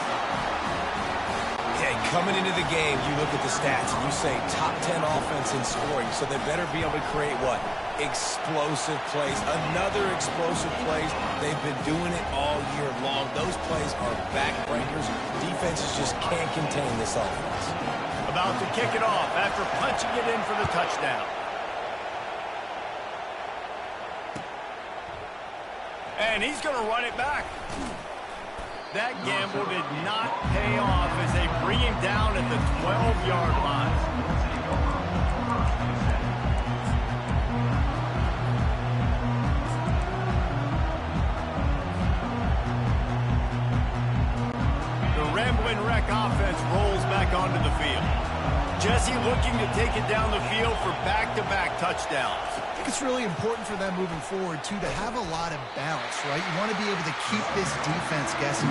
Okay, coming into the game, you look at the stats and you say top 10 offense in scoring, so they better be able to create what? Explosive plays. Another explosive plays. They've been doing it all year long. Those plays are backbreakers. Defenses just can't contain this offense. About to kick it off after punching it in for the touchdown. And he's going to run it back. That gamble did not pay off as they bring him down at the 12-yard line. The Ramblin' Wreck offense rolls back onto the field. Jesse looking to take it down the field for back-to-back touchdowns. I think it's really important for them moving forward, too, to have a lot of balance, right? You want to be able to keep this defense guessing.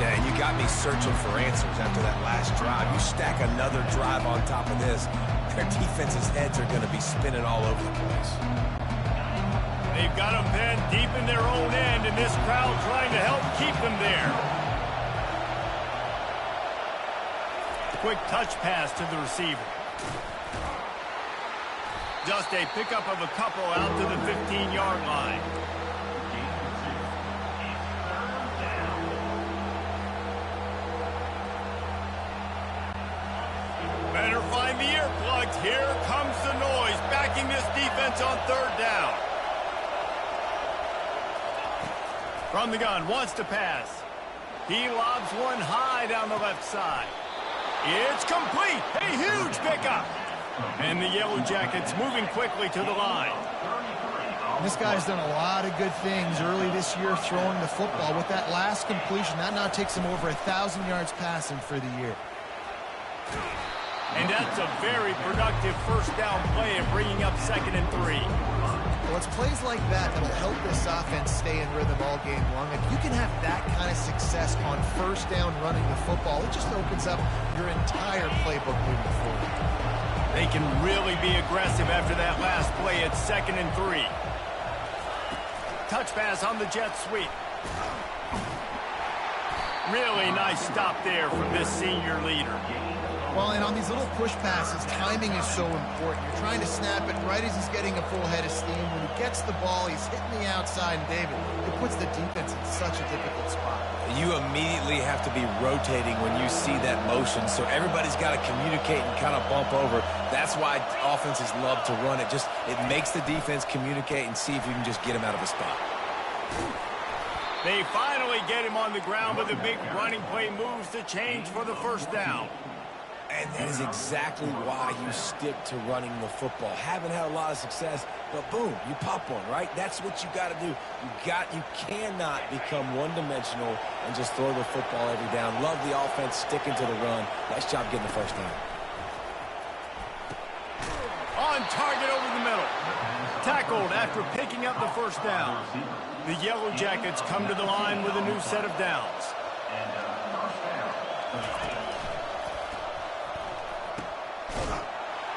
Yeah, and you got me searching for answers after that last drive. You stack another drive on top of this, their defense's heads are going to be spinning all over the place. They've got them pinned deep in their own end, and this crowd trying to help keep them there. quick touch pass to the receiver. Just a pickup of a couple out to the 15-yard line. Better find the earplugs. Here comes the noise, backing this defense on third down. From the gun, wants to pass. He lobs one high down the left side. It's complete. A huge pickup. And the Yellow Jackets moving quickly to the line. This guy's done a lot of good things early this year throwing the football. With that last completion, that now takes him over 1,000 yards passing for the year. And that's a very productive first down play of bringing up 2nd and 3. Well, it's plays like that that'll help this offense stay in rhythm all game long. If you can have that kind of success on first down running the football, it just opens up your entire playbook moving forward. They can really be aggressive after that last play at 2nd and 3. Touch pass on the jet sweep. Really nice stop there from this senior leader. Well, and on these little push passes, timing is so important. You're trying to snap it right as he's getting a full head of steam. When he gets the ball, he's hitting the outside, and David, it puts the defense in such a difficult spot. You immediately have to be rotating when you see that motion, so everybody's got to communicate and kind of bump over. That's why offenses love to run it. It makes the defense communicate and see if you can just get him out of a spot. They finally get him on the ground with a big running play moves to change for the first down. And that is exactly why you stick to running the football. Haven't had a lot of success, but boom, you pop one, right? That's what you got to do. You cannot become one-dimensional and just throw the football every down. Love the offense sticking to the run. Nice job getting the first down. On target over the middle. Tackled after picking up the first down. The Yellow Jackets come to the line with a new set of downs.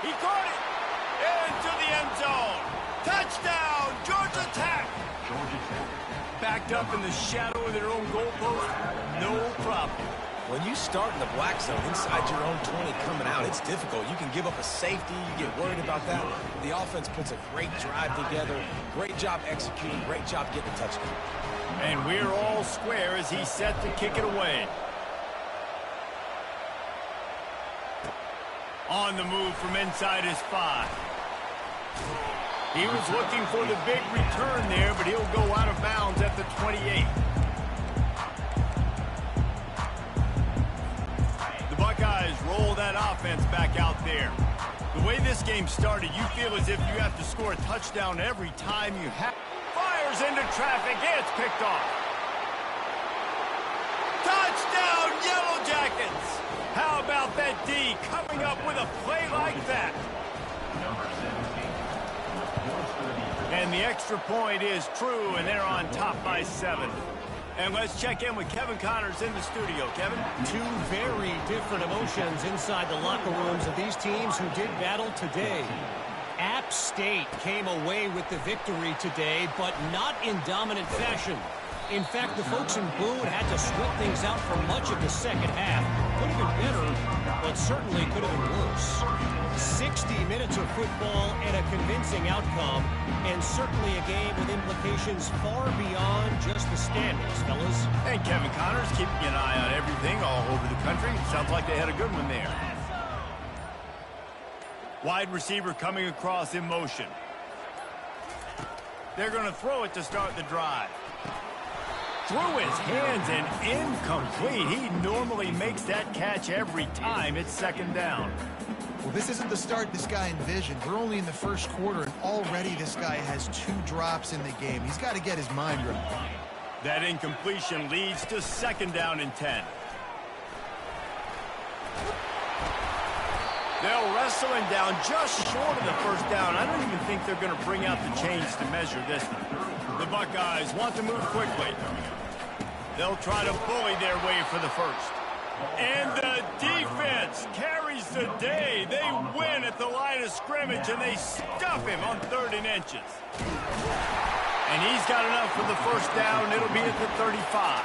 He caught it into the end zone. Touchdown, Georgia Tech. Backed up in the shadow of their own goalpost, no problem. When you start in the black zone inside your own 20 coming out, it's difficult. You can give up a safety. You get worried about that. The offense puts a great drive together. Great job executing. Great job getting a touchdown. And we're all square as he's set to kick it away. On the move from inside his 5. He was looking for the big return there, but he'll go out of bounds at the 28. The Buckeyes roll that offense back out there. The way this game started, you feel as if you have to score a touchdown every time you have. Fires into traffic. It's picked off. Touchdown, Yellow Jackets! How about that D coming up with a play like that? And the extra point is true, and they're on top by 7. And let's check in with Kevin Connors in the studio. Kevin? Two very different emotions inside the locker rooms of these teams who did battle today. App State came away with the victory today, but not in dominant fashion. In fact, the folks in Boone had to sweat things out for much of the second half. Could have been better, but certainly could have been worse. 60 minutes of football and a convincing outcome, and certainly a game with implications far beyond just the standings, fellas. And Kevin Connors keeping an eye on everything all over the country. Sounds like they had a good one there. Wide receiver coming across in motion. They're going to throw it to start the drive. Through his hands and incomplete. He normally makes that catch every time it's 2nd down. Well, this isn't the start this guy envisioned. We're only in the first quarter, and already this guy has 2 drops in the game. He's got to get his mind right. That incompletion leads to 2nd down and 10. They'll wrestle him down just short of the first down. I don't even think they're going to bring out the chains to measure this one. The Buckeyes want to move quickly. They'll try to bully their way for the first. And the defense carries the day. They win at the line of scrimmage, and they stuff him on 3rd and inches. And he's got enough for the first down. It'll be at the 35.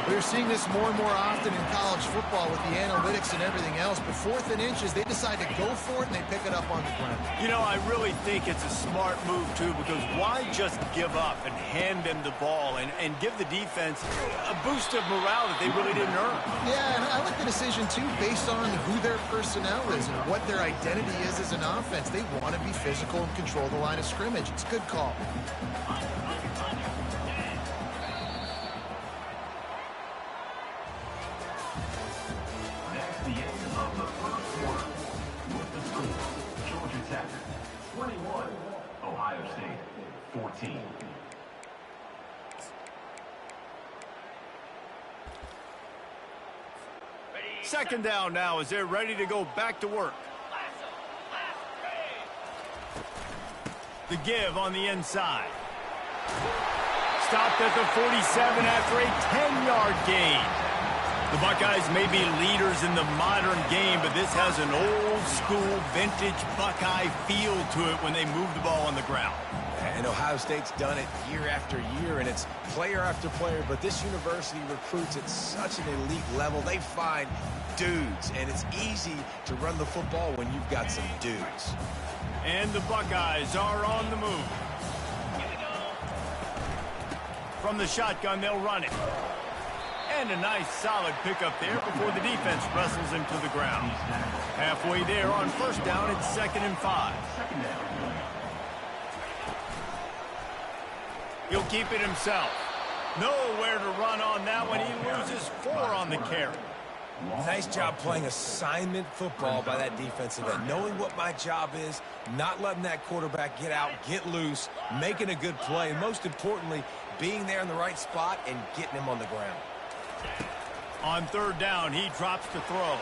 We're seeing this more and more often in college football with the analytics and everything else. But 4th and inches, they decide to go for it, and they pick it up on the ground. You know, I really think it's a smart move, too, because why just give up and hand them the ball and give the defense a boost of morale that they really didn't earn? Yeah, and I like the decision, too, based on who their personnel is and what their identity is as an offense. They want to be physical and control the line of scrimmage. It's a good call. That's the end of the first quarter. With the score, Georgia Tech 21, Ohio State 14. Second down now as they're ready to go back to work. The give on the inside. Stopped at the 47 after a 10-yard gain. The Buckeyes may be leaders in the modern game, but this has an old-school, vintage Buckeye feel to it when they move the ball on the ground. And Ohio State's done it year after year, and it's player after player, but this university recruits at such an elite level. They find dudes, and it's easy to run the football when you've got some dudes. And the Buckeyes are on the move. From the shotgun, they'll run it. And a nice solid pickup there before the defense wrestles him to the ground. Halfway there on first down, it's 2nd and 5. He'll keep it himself. Nowhere to run on that one. He loses 4 on the carry. Nice job playing assignment football by that defensive end. Knowing what my job is, not letting that quarterback get out, get loose, making a good play, and most importantly, being there in the right spot and getting him on the ground. On 3rd down, he drops to throw.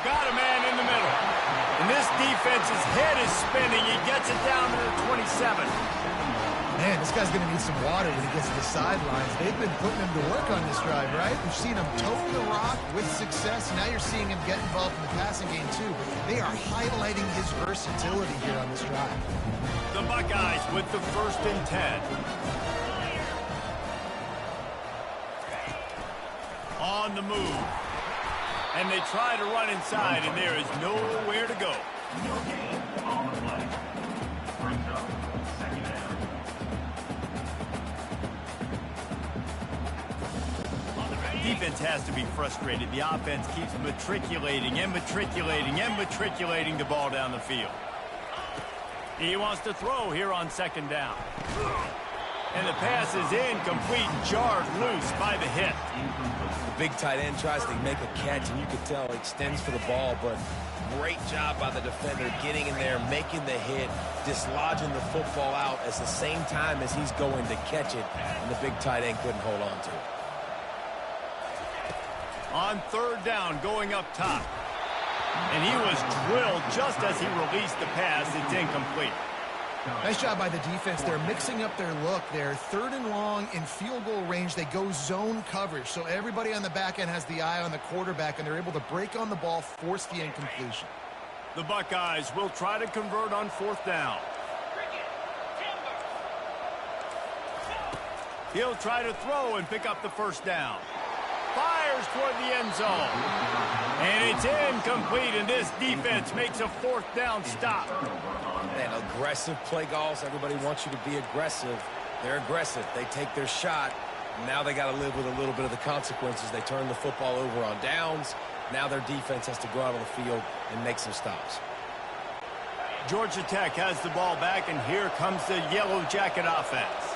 Got a man in the middle. And this defense's head is spinning. He gets it down to the 27. Man, this guy's going to need some water when he gets to the sidelines. They've been putting him to work on this drive, right? We've seen him toe the rock with success. Now you're seeing him get involved in the passing game, too. They are highlighting his versatility here on this drive. The Buckeyes with the 1st and 10. On the move. And they try to run inside, and there is nowhere to go. No gain on the play. Brings up 2nd down. Defense has to be frustrated. The offense keeps matriculating and matriculating and matriculating the ball down the field. He wants to throw here on 2nd down. And the pass is incomplete, jarred loose by the hit. The big tight end tries to make a catch, and you can tell he extends for the ball, but great job by the defender getting in there, making the hit, dislodging the football out at the same time as he's going to catch it, and the big tight end couldn't hold on to it. On 3rd down, going up top. And he was drilled just as he released the pass. It's incomplete. Nice job by the defense. They're mixing up their look. They're 3rd and long in field goal range. They go zone coverage. So everybody on the back end has the eye on the quarterback, and they're able to break on the ball, force the incompletion. The Buckeyes will try to convert on 4th down. He'll try to throw and pick up the 1st down. Fires toward the end zone. And it's incomplete, and this defense makes a 4th down stop. Man, aggressive play calls. Everybody wants you to be aggressive. They're aggressive. They take their shot. Now they got to live with a little bit of the consequences. They turn the football over on downs. Now their defense has to go out on the field and make some stops. Georgia Tech has the ball back, and here comes the Yellow Jacket offense.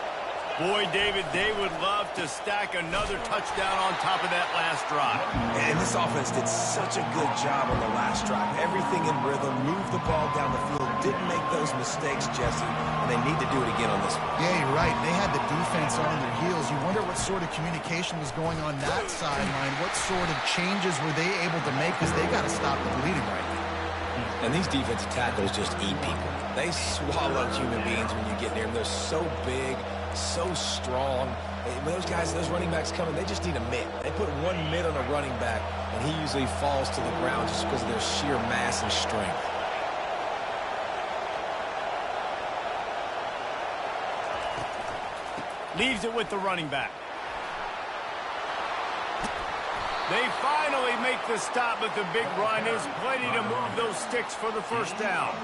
Boy, David, they would love to stack another touchdown on top of that last drive. And this offense did such a good job on the last drive. Everything in rhythm, moved the ball down the field, didn't make those mistakes, Jesse, and they need to do it again on this one. Yeah, you're right. They had the defense on their heels. You wonder what sort of communication was going on that sideline. What sort of changes were they able to make, because they got to stop the bleeding right now. And these defensive tackles just eat people. They swallow human beings when you get near them. They're so big, so strong. When those guys, those running backs come in, they just need a mitt. They put one mitt on a running back, and he usually falls to the ground just because of their sheer mass and strength. Leaves it with the running back. They finally make the stop, but the big run is plenty to move those sticks for the first down.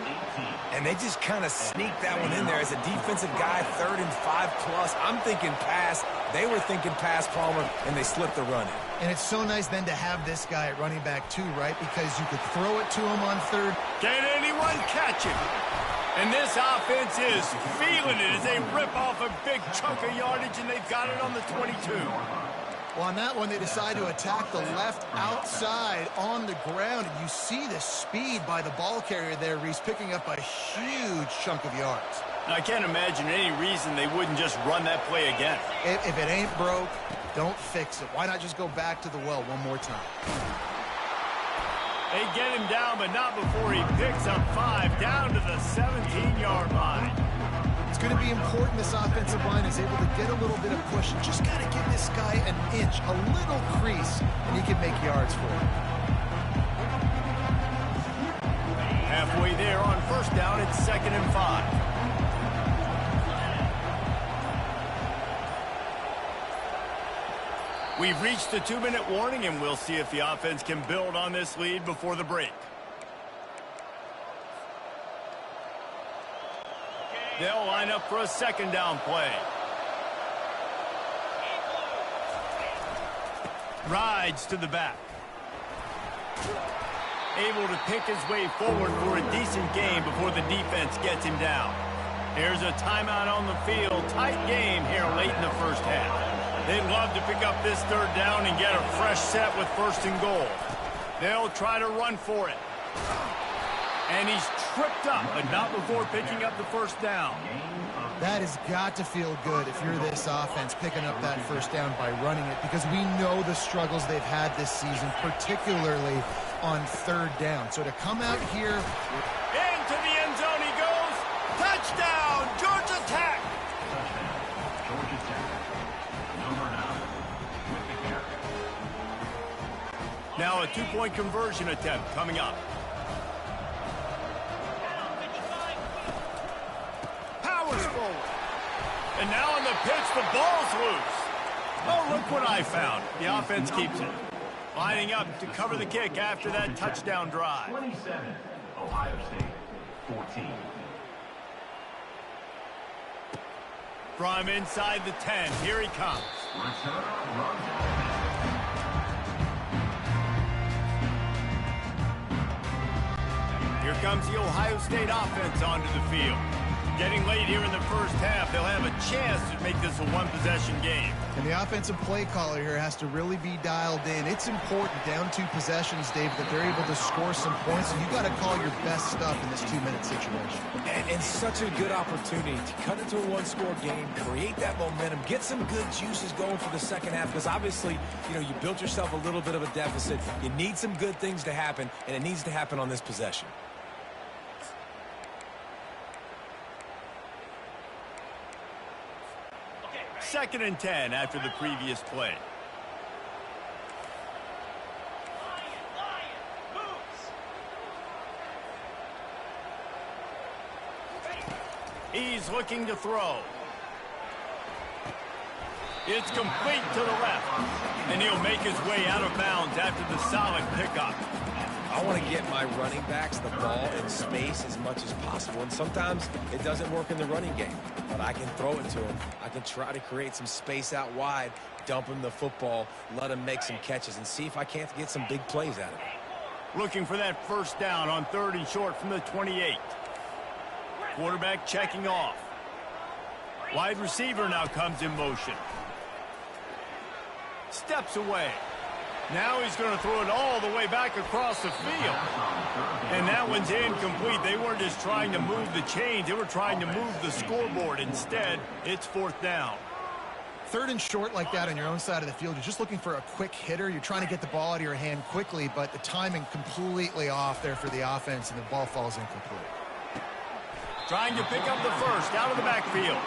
And they just kind of sneaked that one in there as a defensive guy, 3rd and 5+. I'm thinking pass. They were thinking pass, Palmer, and they slipped the run in. And it's so nice then to have this guy at running back too, right? Because you could throw it to him on 3rd. Can anyone catch him? And this offense is feeling it as they rip off a big chunk of yardage, and they've got it on the 22. Well, on that one, they decide to attack the left outside on the ground. And you see the speed by the ball carrier there, Reese, picking up a huge chunk of yards. I can't imagine any reason they wouldn't just run that play again. If it ain't broke, don't fix it. Why not just go back to the well one more time? They get him down, but not before he picks up 5 down to the 17-yard line. It's going to be important this offensive line is able to get a little bit of push. Just got to give this guy an inch, a little crease, and he can make yards for it. Halfway there on first down, it's 2nd and 5. We've reached the 2-minute warning, and we'll see if the offense can build on this lead before the break. They'll line up for a 2nd down play. Rides to the back. Able to pick his way forward for a decent game before the defense gets him down. Here's a timeout on the field. Tight game here late in the first half. They'd love to pick up this 3rd down and get a fresh set with 1st and goal. They'll try to run for it. And he's tripped up, but not before picking up the 1st down. That has got to feel good if you're this offense, picking up that 1st down by running it, because we know the struggles they've had this season, particularly on 3rd down. So to come out here... Into the end zone he goes. Touchdown, Georgia Tech. Georgia Tech. Number 9 with the carry. Now a 2-point conversion attempt coming up. Powers forward. And now on the pitch, the ball's loose. Oh, look what I found. The offense keeps it. Lining up to cover the kick after that touchdown drive. 27, Ohio State, 14. From inside the 10, here he comes. Here comes the Ohio State offense onto the field. Getting late here in the first half, they'll have a chance to make this a one-possession game. And the offensive play caller here has to really be dialed in. It's important down 2 possessions, Dave, that they're able to score some points, and you've got to call your best stuff in this 2-minute situation. And such a good opportunity to cut into a 1-score game, create that momentum, get some good juices going for the second half, because obviously, you know, you built yourself a little bit of a deficit. You need some good things to happen, and it needs to happen on this possession. Second and 10 after the previous play. He's looking to throw. It's complete to the left. And he'll make his way out of bounds after the solid pickup. I want to get my running backs the ball in space as much as possible. And sometimes it doesn't work in the running game. But I can throw it to him. I can try to create some space out wide, dump him the football, let him make some catches, and see if I can't get some big plays out of it. Looking for that 1st down on 3rd and short from the 28. Quarterback checking off. Wide receiver now comes in motion. Steps away. Now he's going to throw it all the way back across the field. And that one's incomplete. They weren't just trying to move the chains. They were trying to move the scoreboard. Instead, it's 4th down. 3rd and short like that on your own side of the field, you're just looking for a quick hitter. You're trying to get the ball out of your hand quickly, but the timing completely off there for the offense, and the ball falls incomplete. Trying to pick up the 1st out of the backfield.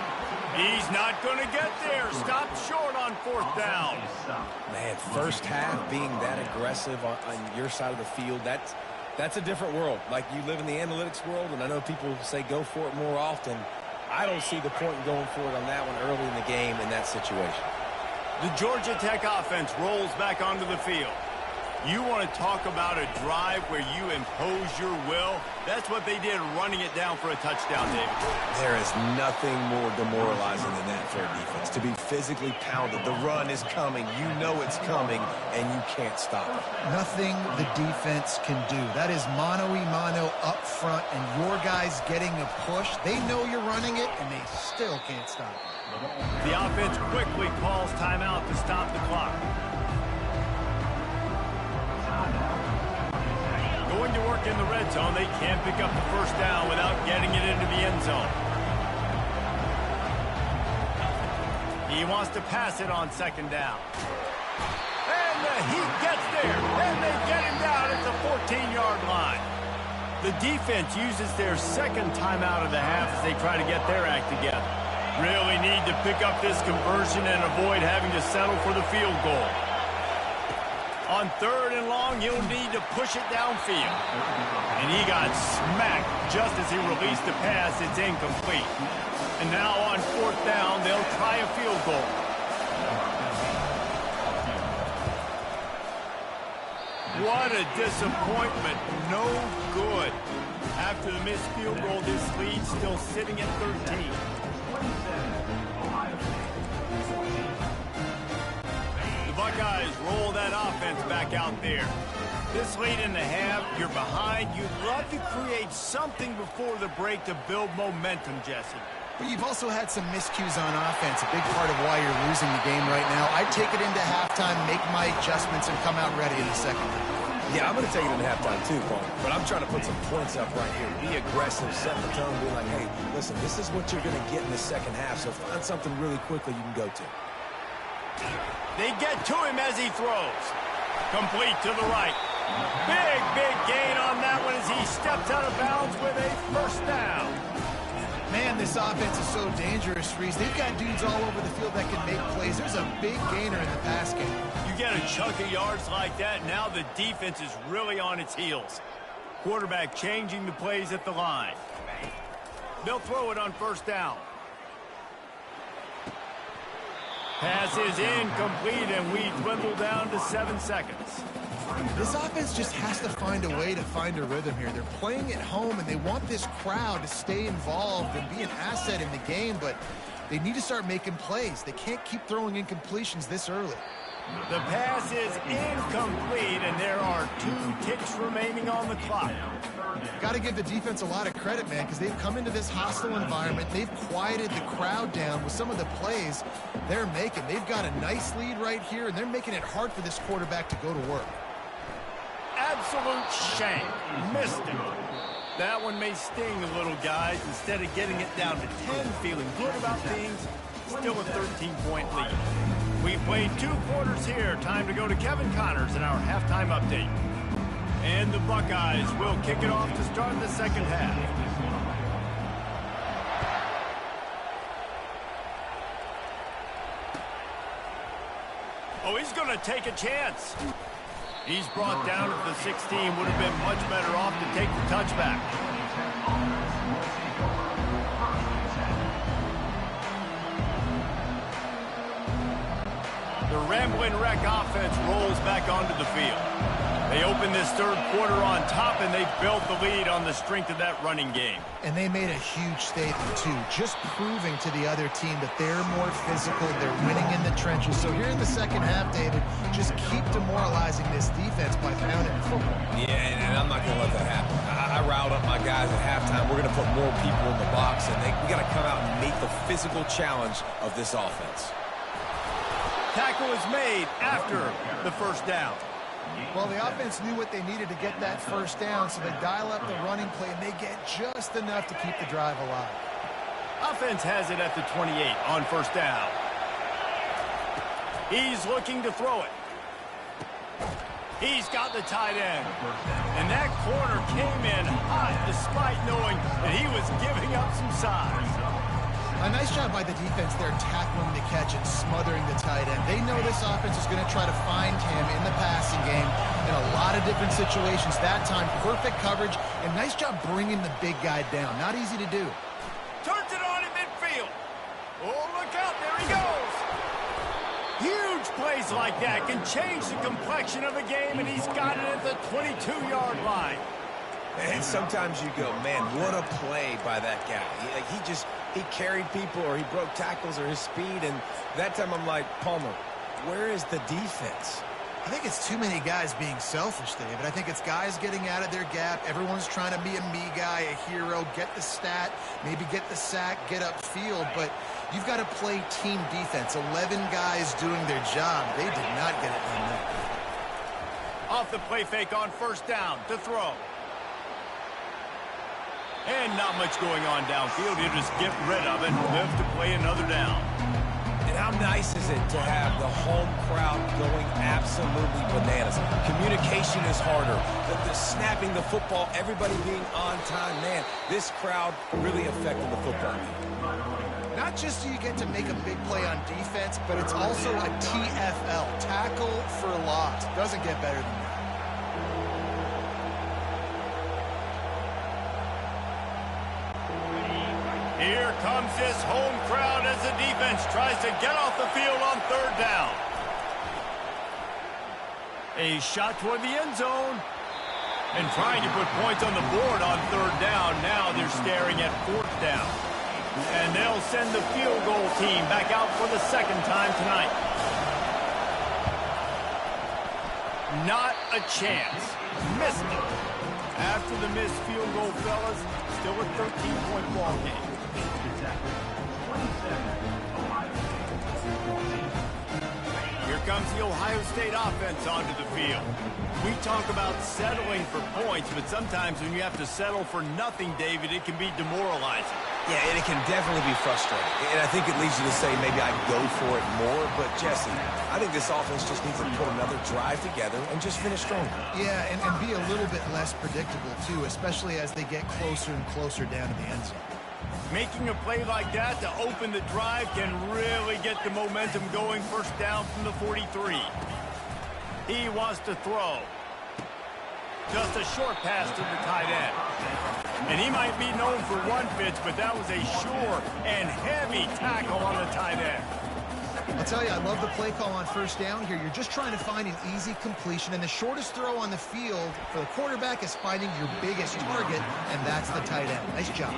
He's not going to get there. Stopped short on 4th down. Man, first half being that aggressive on your side of the field, that's a different world. Like, you live in the analytics world, and I know people say go for it more often. I don't see the point in going for it on that one early in the game in that situation. The Georgia Tech offense rolls back onto the field. You want to talk about a drive where you impose your will? That's what they did, running it down for a touchdown, David. There is nothing more demoralizing than that for a defense. To be physically pounded. The run is coming. You know it's coming, and you can't stop it. Nothing the defense can do. That is mano-a-mano up front, and your guys getting a push. They know you're running it, and they still can't stop it. The offense quickly calls timeout to stop the clock. Going to work in the red zone, they can't pick up the first down without getting it into the end zone. He wants to pass it on second down. And he gets there, and they get him down at the 14-yard line. The defense uses their second timeout of the half as they try to get their act together. Really need to pick up this conversion and avoid having to settle for the field goal. On 3rd and long, he'll need to push it downfield. And he got smacked just as he released the pass. It's incomplete. And now on 4th down, they'll try a field goal. What a disappointment. No good. After the missed field goal, this lead still sitting at 13. Buckeyes roll that offense back out there. This late in the half, you're behind. You'd love to create something before the break to build momentum, Jesse. But you've also had some miscues on offense, a big part of why you're losing the game right now. I'd take it into halftime, make my adjustments, and come out ready in the second half. Yeah, I'm going to take it into halftime too, Paul. But I'm trying to put some points up right here. Be aggressive, set the tone, be like, hey, listen, this is what you're going to get in the second half, so find something really quickly you can go to. They get to him as he throws. Complete to the right. Big gain on that one as he steps out of bounds with a first down. Man, this offense is so dangerous, Reese. They've got dudes all over the field that can make plays. There's a big gainer in the pass game. You get a chunk of yards like that, now the defense is really on its heels. Quarterback changing the plays at the line. They'll throw it on first down. Pass is incomplete, and we dwindle down to 7 seconds. This offense just has to find a way to find a rhythm here. They're playing at home, and they want this crowd to stay involved and be an asset in the game, but they need to start making plays. They can't keep throwing incompletions this early. The pass is incomplete, and there are 2 ticks remaining on the clock. Got to give the defense a lot of credit, man, because they've come into this hostile environment. They've quieted the crowd down with some of the plays they're making. They've got a nice lead right here, and they're making it hard for this quarterback to go to work. Absolute shame. Missed it. That one may sting a little, guys. Instead of getting it down to 10, feeling good about things, still a 13-point lead. We've played 2 quarters here. Time to go to Kevin Connors in our halftime update. And the Buckeyes will kick it off to start the second half. Oh, he's going to take a chance. He's brought down at the 16. Would have been much better off to take the touchback. The Ramblin' Wreck offense rolls back onto the field. They open this 3rd quarter on top, and they built the lead on the strength of that running game. And they made a huge statement, too, just proving to the other team that they're more physical, they're winning in the trenches. So here in the second half, David, just keep demoralizing this defense by pounding the football. Yeah, and I'm not going to let that happen. I riled up my guys at halftime. We're going to put more people in the box, and we got to come out and meet the physical challenge of this offense. Tackle is made after the first down. Well, the offense knew what they needed to get that first down, so they dial up the running play, and they get just enough to keep the drive alive. Offense has it at the 28 on first down. He's looking to throw it. He's got the tight end. And that corner came in hot despite knowing that he was giving up some size. A nice job by the defense there tackling the catch and smothering the tight end. They know this offense is going to try to find him in the passing game in a lot of different situations. That time, perfect coverage, and nice job bringing the big guy down. Not easy to do. Turns it on in midfield. Oh, look out. There he goes. Huge plays like that can change the complexion of a game, and he's got it at the 22-yard line. And sometimes you go, man, what a play by that guy. He carried people, or he broke tackles, or his speed. And that time I'm like, Palmer, where is the defense? I think it's too many guys being selfish, David. I think it's guys getting out of their gap. Everyone's trying to be a me guy, a hero, get the stat, maybe get the sack, get upfield. But you've got to play team defense. 11 guys doing their job. They did not get it done there. Off the play fake on first down to throw. And not much going on downfield. He'll just get rid of it and live to play another down. And how nice is it to have the home crowd going absolutely bananas? Communication is harder. The snapping the football, everybody being on time. Man, this crowd really affected the football game. Not just do you get to make a big play on defense, but it's also a TFL, tackle for loss. Doesn't get better than that. Here comes this home crowd as the defense tries to get off the field on third down. A shot toward the end zone. And trying to put points on the board on third down. Now they're staring at fourth down. And they'll send the field goal team back out for the second time tonight. Not a chance. Missed it. After the missed field goal, fellas, still a 13-point ball game. Here comes the Ohio State offense onto the field. We talk about settling for points, but sometimes when you have to settle for nothing, David, it can be demoralizing. Yeah, and it can definitely be frustrating. And I think it leads you to say maybe I go for it more. But, Jesse, I think this offense just needs to put another drive together and just finish stronger. Yeah, and be a little bit less predictable, too, especially as they get closer and closer down to the end zone. Making a play like that to open the drive can really get the momentum going. First down from the 43. He wants to throw. Just a short pass to the tight end. And he might be known for one pitch, but that was a sure and heavy tackle on the tight end. I'll tell you, I love the play call on first down here. You're just trying to find an easy completion, and the shortest throw on the field for the quarterback is finding your biggest target, and that's the tight end. Nice job.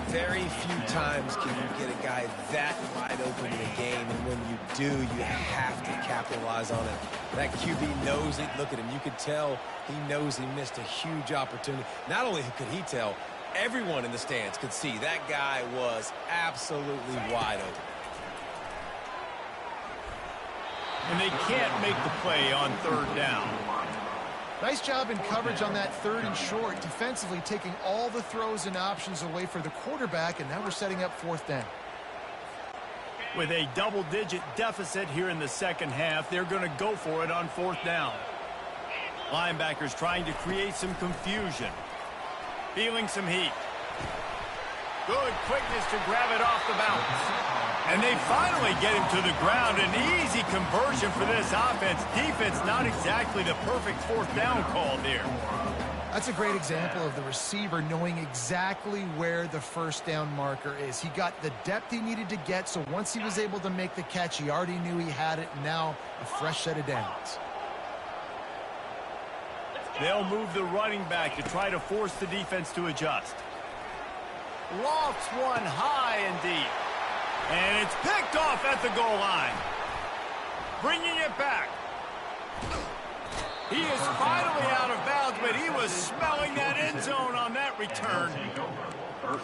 Very few times can you get a guy that wide open in a game, and when you do, you have to capitalize on it. That QB knows it. Look at him. You could tell he knows he missed a huge opportunity. Not only could he tell, everyone in the stands could see that guy was absolutely wide open. And they can't make the play on third down. Nice job in coverage on that third and short, defensively taking all the throws and options away for the quarterback, and now we're setting up fourth down. With a double-digit deficit here in the second half, they're going to go for it on fourth down. Linebackers trying to create some confusion. Feeling some heat. Good quickness to grab it off the bounce. And they finally get him to the ground. An easy conversion for this offense. Defense not exactly the perfect fourth down call there. That's a great example of the receiver knowing exactly where the first down marker is. He got the depth he needed to get, so once he was able to make the catch, he already knew he had it. Now a fresh set of downs. They'll move the running back to try to force the defense to adjust. Lofts one high and deep. And it's picked off at the goal line. Bringing it back. He is finally out of bounds, but he was smelling that end zone on that return.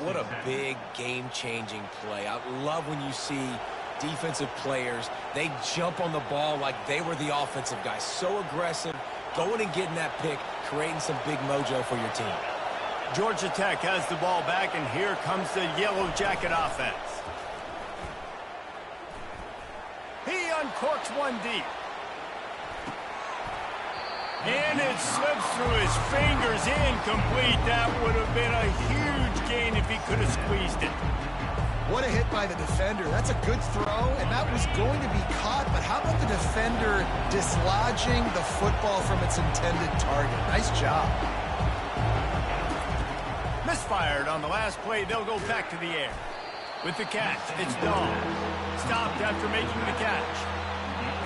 What a big game-changing play. I love when you see defensive players, they jump on the ball like they were the offensive guys. So aggressive, going and getting that pick, creating some big mojo for your team. Georgia Tech has the ball back, and here comes the Yellow Jacket offense. He uncorks one deep. And it slips through his fingers, incomplete. That would have been a huge gain if he could have squeezed it. What a hit by the defender. That's a good throw, and that was going to be caught, but how about the defender dislodging the football from its intended target? Nice job. Misfired on the last play. They'll go back to the air. With the catch, it's Dahl. Stopped after making the catch.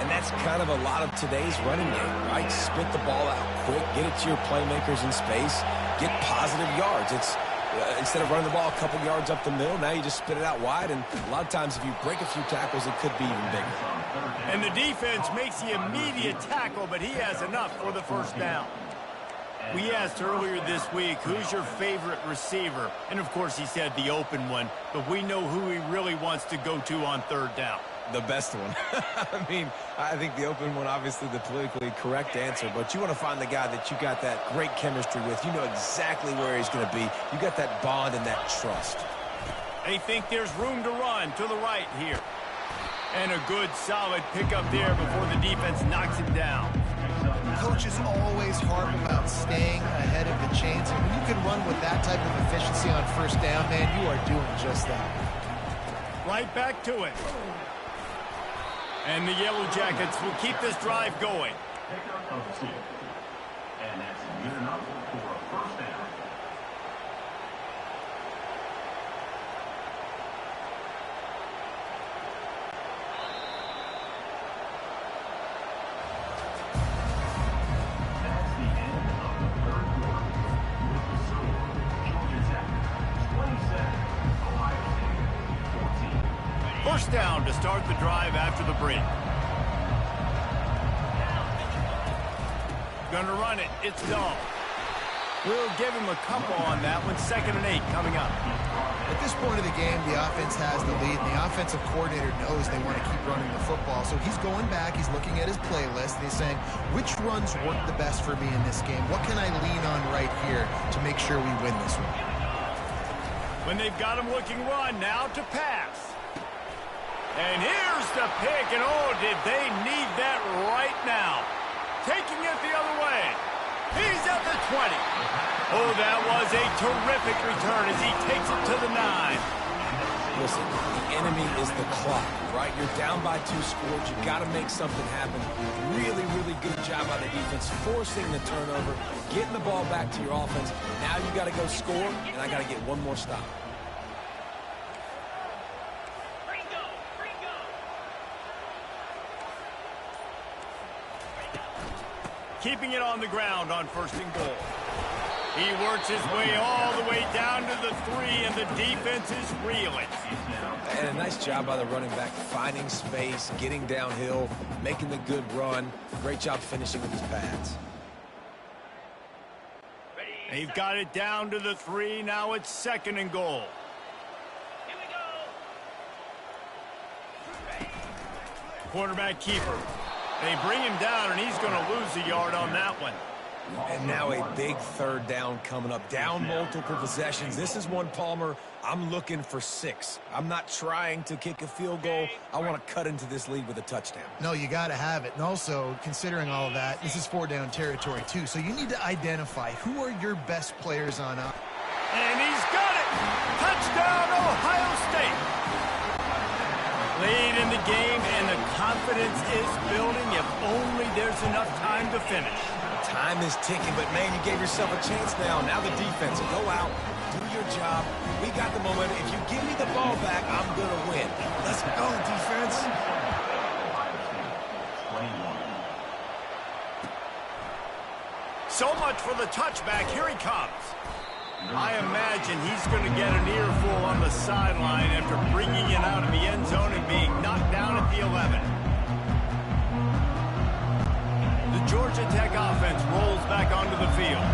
And And that's kind of a lot of today's running game, right? Spit the ball out quick, get it to your playmakers in space, get positive yards. It's instead of running the ball a couple yards up the middle, now you just spit it out wide, and a lot of times if you break a few tackles, it could be even bigger. And the defense makes the immediate tackle, but he has enough for the first down. We asked earlier this week, who's your favorite receiver? And, of course, he said the open one, but we know who he really wants to go to on third down. The best one. I mean, I think the open one, obviously the politically correct answer, but you want to find the guy that you got that great chemistry with. You know exactly where he's going to be. You got that bond and that trust. They think there's room to run to the right here. And a good, solid pickup there before the defense knocks him down. Coaches always harp about staying ahead of the chains, and when you can run with that type of efficiency on first down, man, you are doing just that. Right back to it. And the Yellow Jackets will keep this drive going. Pickup of 2. And that's good enough for a first down. That's the end of the third quarter. With the score, Georgia Tech 27, Ohio State 14. First down to start the drive after the break. Gonna run it. It's Dahl. We'll give him a couple on that one. 2nd and 8 coming up. At this point of the game, the offense has the lead, and the offensive coordinator knows they want to keep running the football. So he's going back, he's looking at his playlist, and he's saying, which runs work the best for me in this game? What can I lean on right here to make sure we win this one? When they've got him looking run, now to pass. And here's the pick, and oh, did they need that right now. Taking it the other way. He's at the 20. Oh, that was a terrific return as he takes it to the 9. Listen, the enemy is the clock, right? You're down by 2 scores. You got to make something happen. Really, really good job by the defense, forcing the turnover, getting the ball back to your offense. Now you got to go score, and I got to get one more stop. Keeping it on the ground on 1st and goal. He works his way all the way down to the 3, and the defense is reeling. And a nice job by the running back, finding space, getting downhill, making the good run. Great job finishing with his pads. They've got it down to the 3. Now it's 2nd and goal. Quarterback keeper. They bring him down, and he's going to lose a yard on that one. And now a big 3rd down coming up. Down multiple possessions. This is one, Palmer, I'm looking for 6. I'm not trying to kick a field goal. I want to cut into this lead with a touchdown. No, you got to have it. And also, considering all of that, this is 4-down territory, too. So you need to identify who are your best players on up. And he's got it! Touchdown, Ohio State! Lead in the game, and the confidence is building if only there's enough time to finish. Time is ticking, but, man, you gave yourself a chance now. Now the defense, go out, do your job. We got the momentum. If you give me the ball back, I'm going to win. Let's go, defense. So much for the touchback. Here he comes. I imagine he's going to get an earful on the sideline after bringing it out of the end zone and being knocked down at the 11. The Georgia Tech offense rolls back onto the field.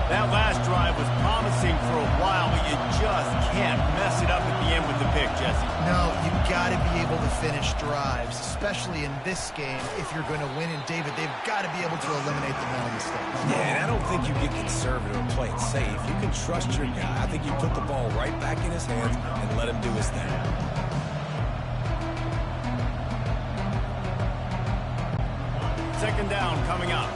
That last drive was promising for a while, but you just can't mess it up at the end with the pick, Jesse. No, you've got to be able to finish drives, especially in this game if you're going to win. And, David, they've got to be able to eliminate the mental mistakes. Yeah, and I don't think you get conservative or play it safe. You can trust your guy. I think you put the ball right back in his hands and let him do his thing. Second down coming up.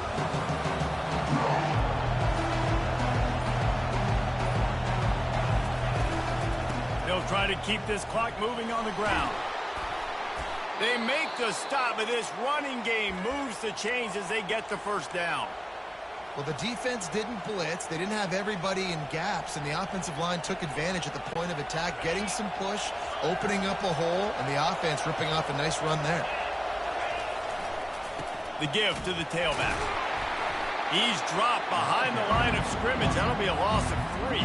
They'll try to keep this clock moving on the ground. They make the stop, but this running game moves the chains as they get the first down. Well, the defense didn't blitz. They didn't have everybody in gaps, and the offensive line took advantage at the point of attack, getting some push, opening up a hole, and the offense ripping off a nice run there. The give to the tailback. He's dropped behind the line of scrimmage. That'll be a loss of 3.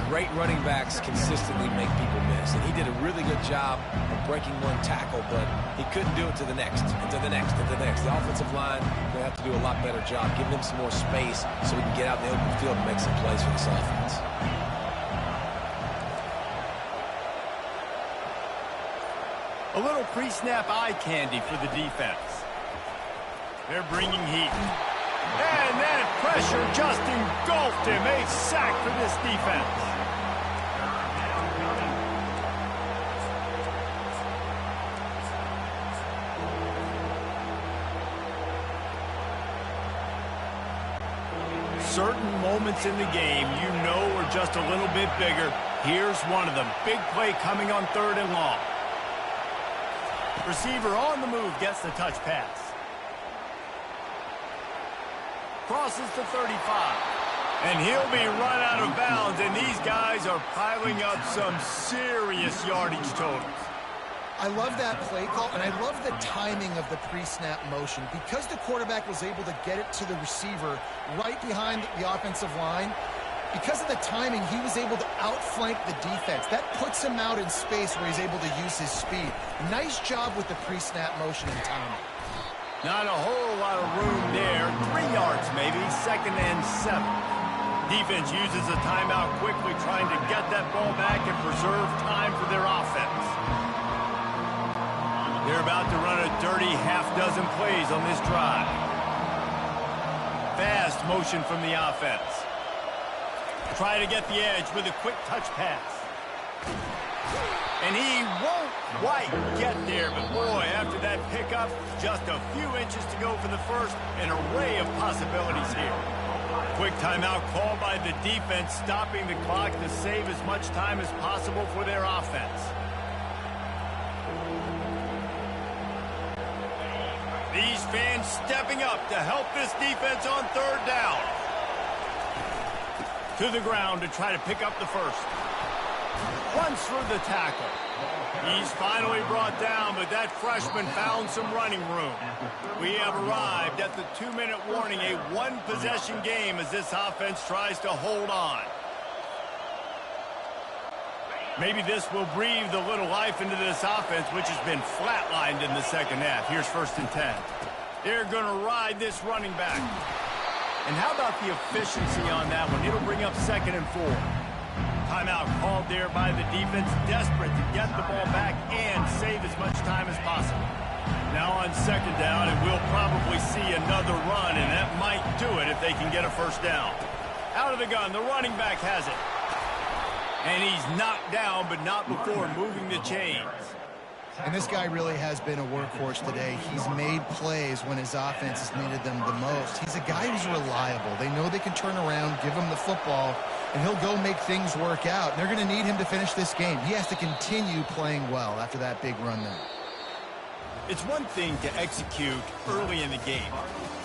Great running backs consistently make people miss, and he did a really good job of breaking one tackle, but he couldn't do it to the next, and to the next, and to the next. The offensive line will have to do a lot better job, giving him some more space so he can get out in the open field and make some plays for this offense. A little pre-snap eye candy for the defense. They're bringing heat. And that pressure just engulfed him. A sack for this defense. Certain moments in the game you know are just a little bit bigger. Here's one of them. Big play coming on 3rd and long. Receiver on the move gets the touch pass. Crosses to 35. And he'll be run out of bounds, and these guys are piling up some serious yardage totals. I love that play call, and I love the timing of the pre-snap motion. Because the quarterback was able to get it to the receiver right behind the offensive line, because of the timing, he was able to outflank the defense. That puts him out in space where he's able to use his speed. Nice job with the pre-snap motion and timing. Not a whole lot of room there. 3 yards maybe, 2nd and 7. Defense uses a timeout quickly, trying to get that ball back and preserve time for their offense. They're about to run a dirty half-dozen plays on this drive. Fast motion from the offense. Try to get the edge with a quick touch pass. And he won't quite get there, but boy, after that pickup, just a few inches to go for the first. An array of possibilities here. Quick timeout called by the defense, stopping the clock to save as much time as possible for their offense. These fans stepping up to help this defense on 3rd down. To the ground to try to pick up the first. Runs for the tackle. He's finally brought down, but that freshman found some running room. We have arrived at the 2-minute warning, a 1-possession game as this offense tries to hold on. Maybe this will breathe a little life into this offense, which has been flatlined in the 2nd half. Here's 1st and 10. They're going to ride this running back. And how about the efficiency on that one? It'll bring up 2nd and 4. Timeout called there by the defense, desperate to get the ball back and save as much time as possible. Now on 2nd down, and we'll probably see another run, and that might do it if they can get a 1st down. Out of the gun, the running back has it. And he's knocked down, but not before moving the chains. And this guy really has been a workhorse today. He's made plays when his offense has needed them the most. He's a guy who's reliable. They know they can turn around, give him the football, and he'll go make things work out. And they're going to need him to finish this game. He has to continue playing well after that big run there. It's one thing to execute early in the game.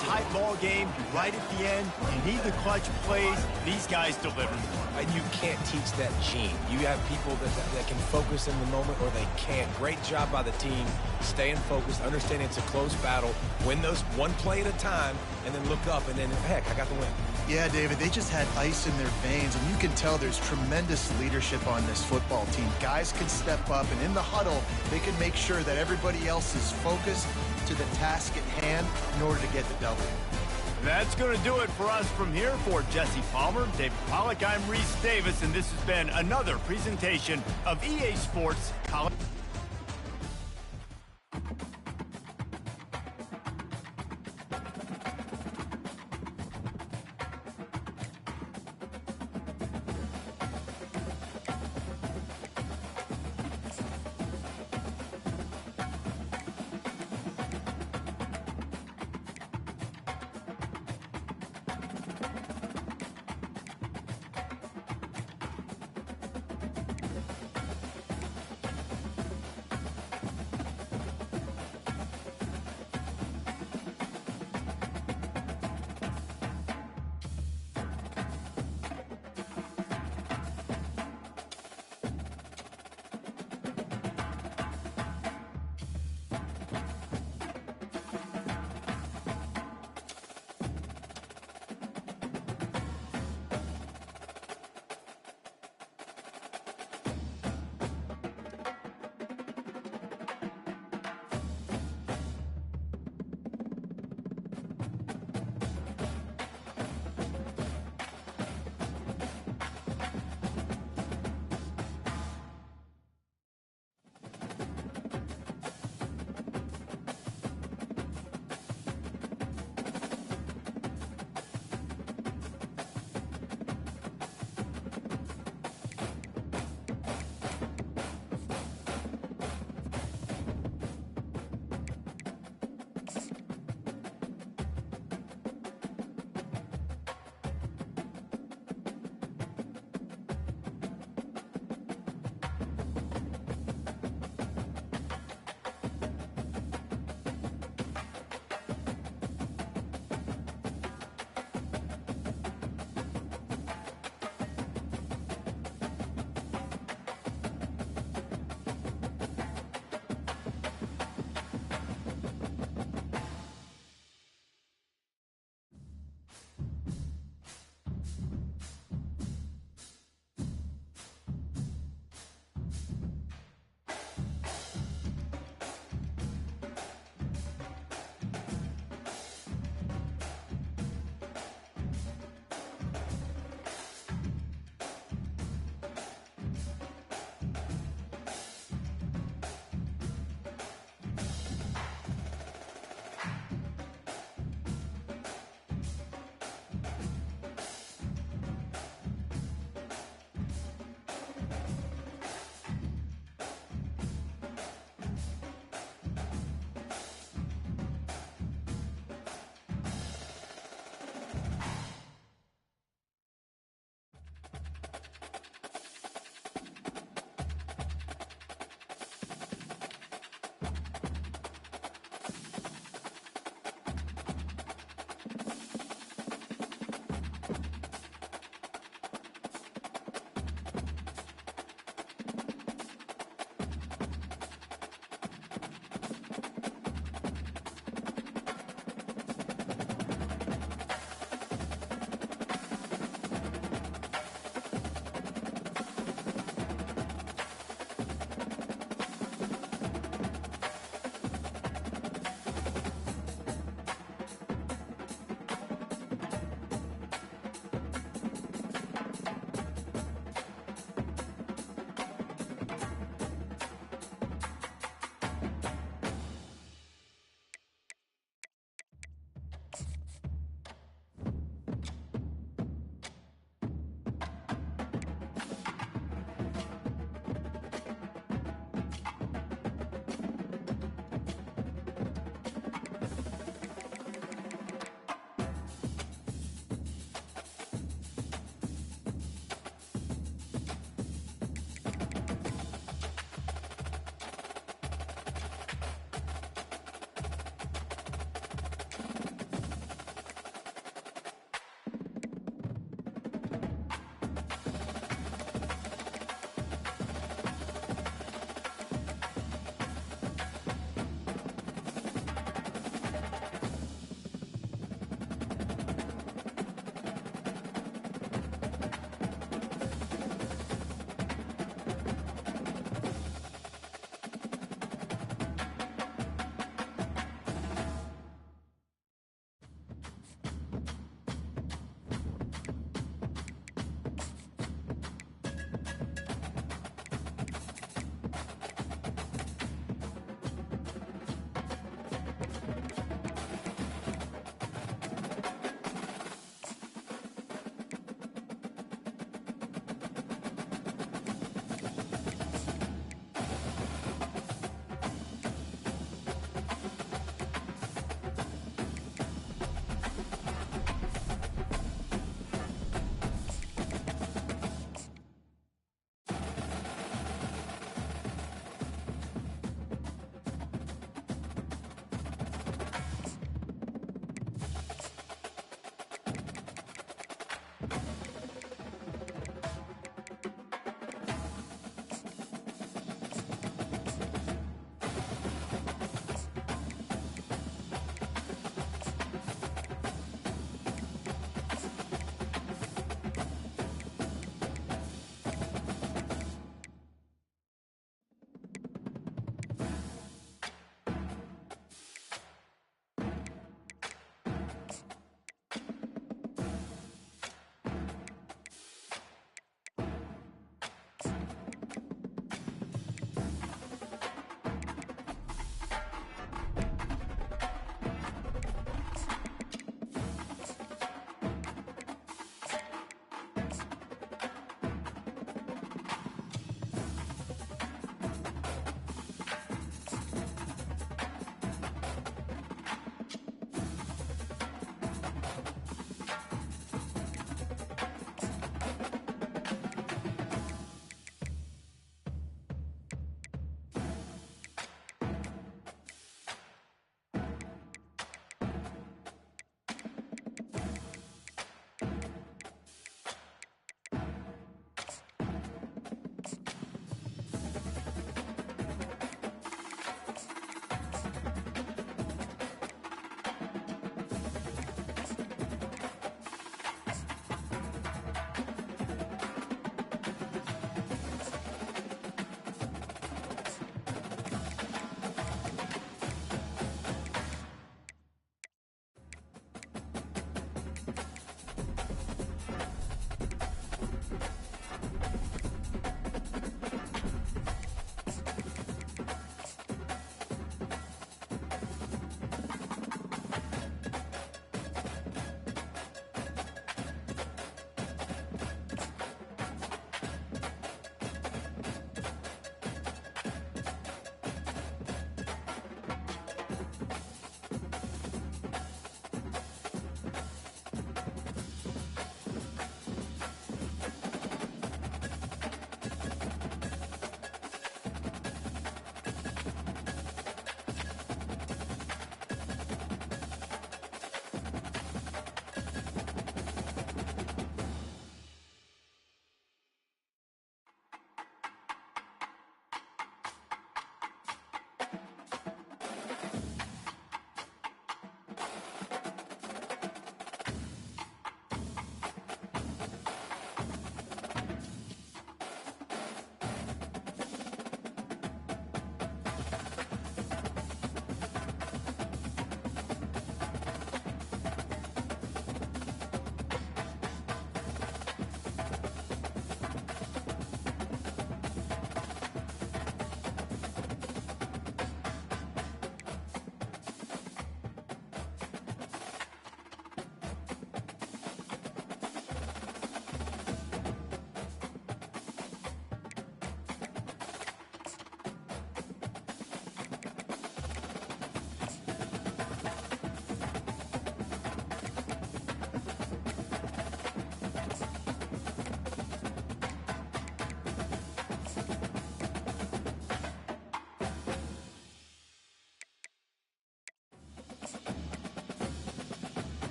Tight ball game, right at the end, you need the clutch plays. These guys deliver. And you can't teach that gene. You have people that can focus in the moment or they can't. Great job by the team, staying focused, understanding it's a close battle, win those one play at a time, and then look up, and then, heck, I got the win. Yeah, David, they just had ice in their veins, and you can tell there's tremendous leadership on this football team. Guys can step up, and in the huddle, they can make sure that everybody else is focused to the task at hand in order to get the W. That's going to do it for us from here. For Jesse Palmer, David Pollack, I'm Reese Davis, and this has been another presentation of EA Sports College.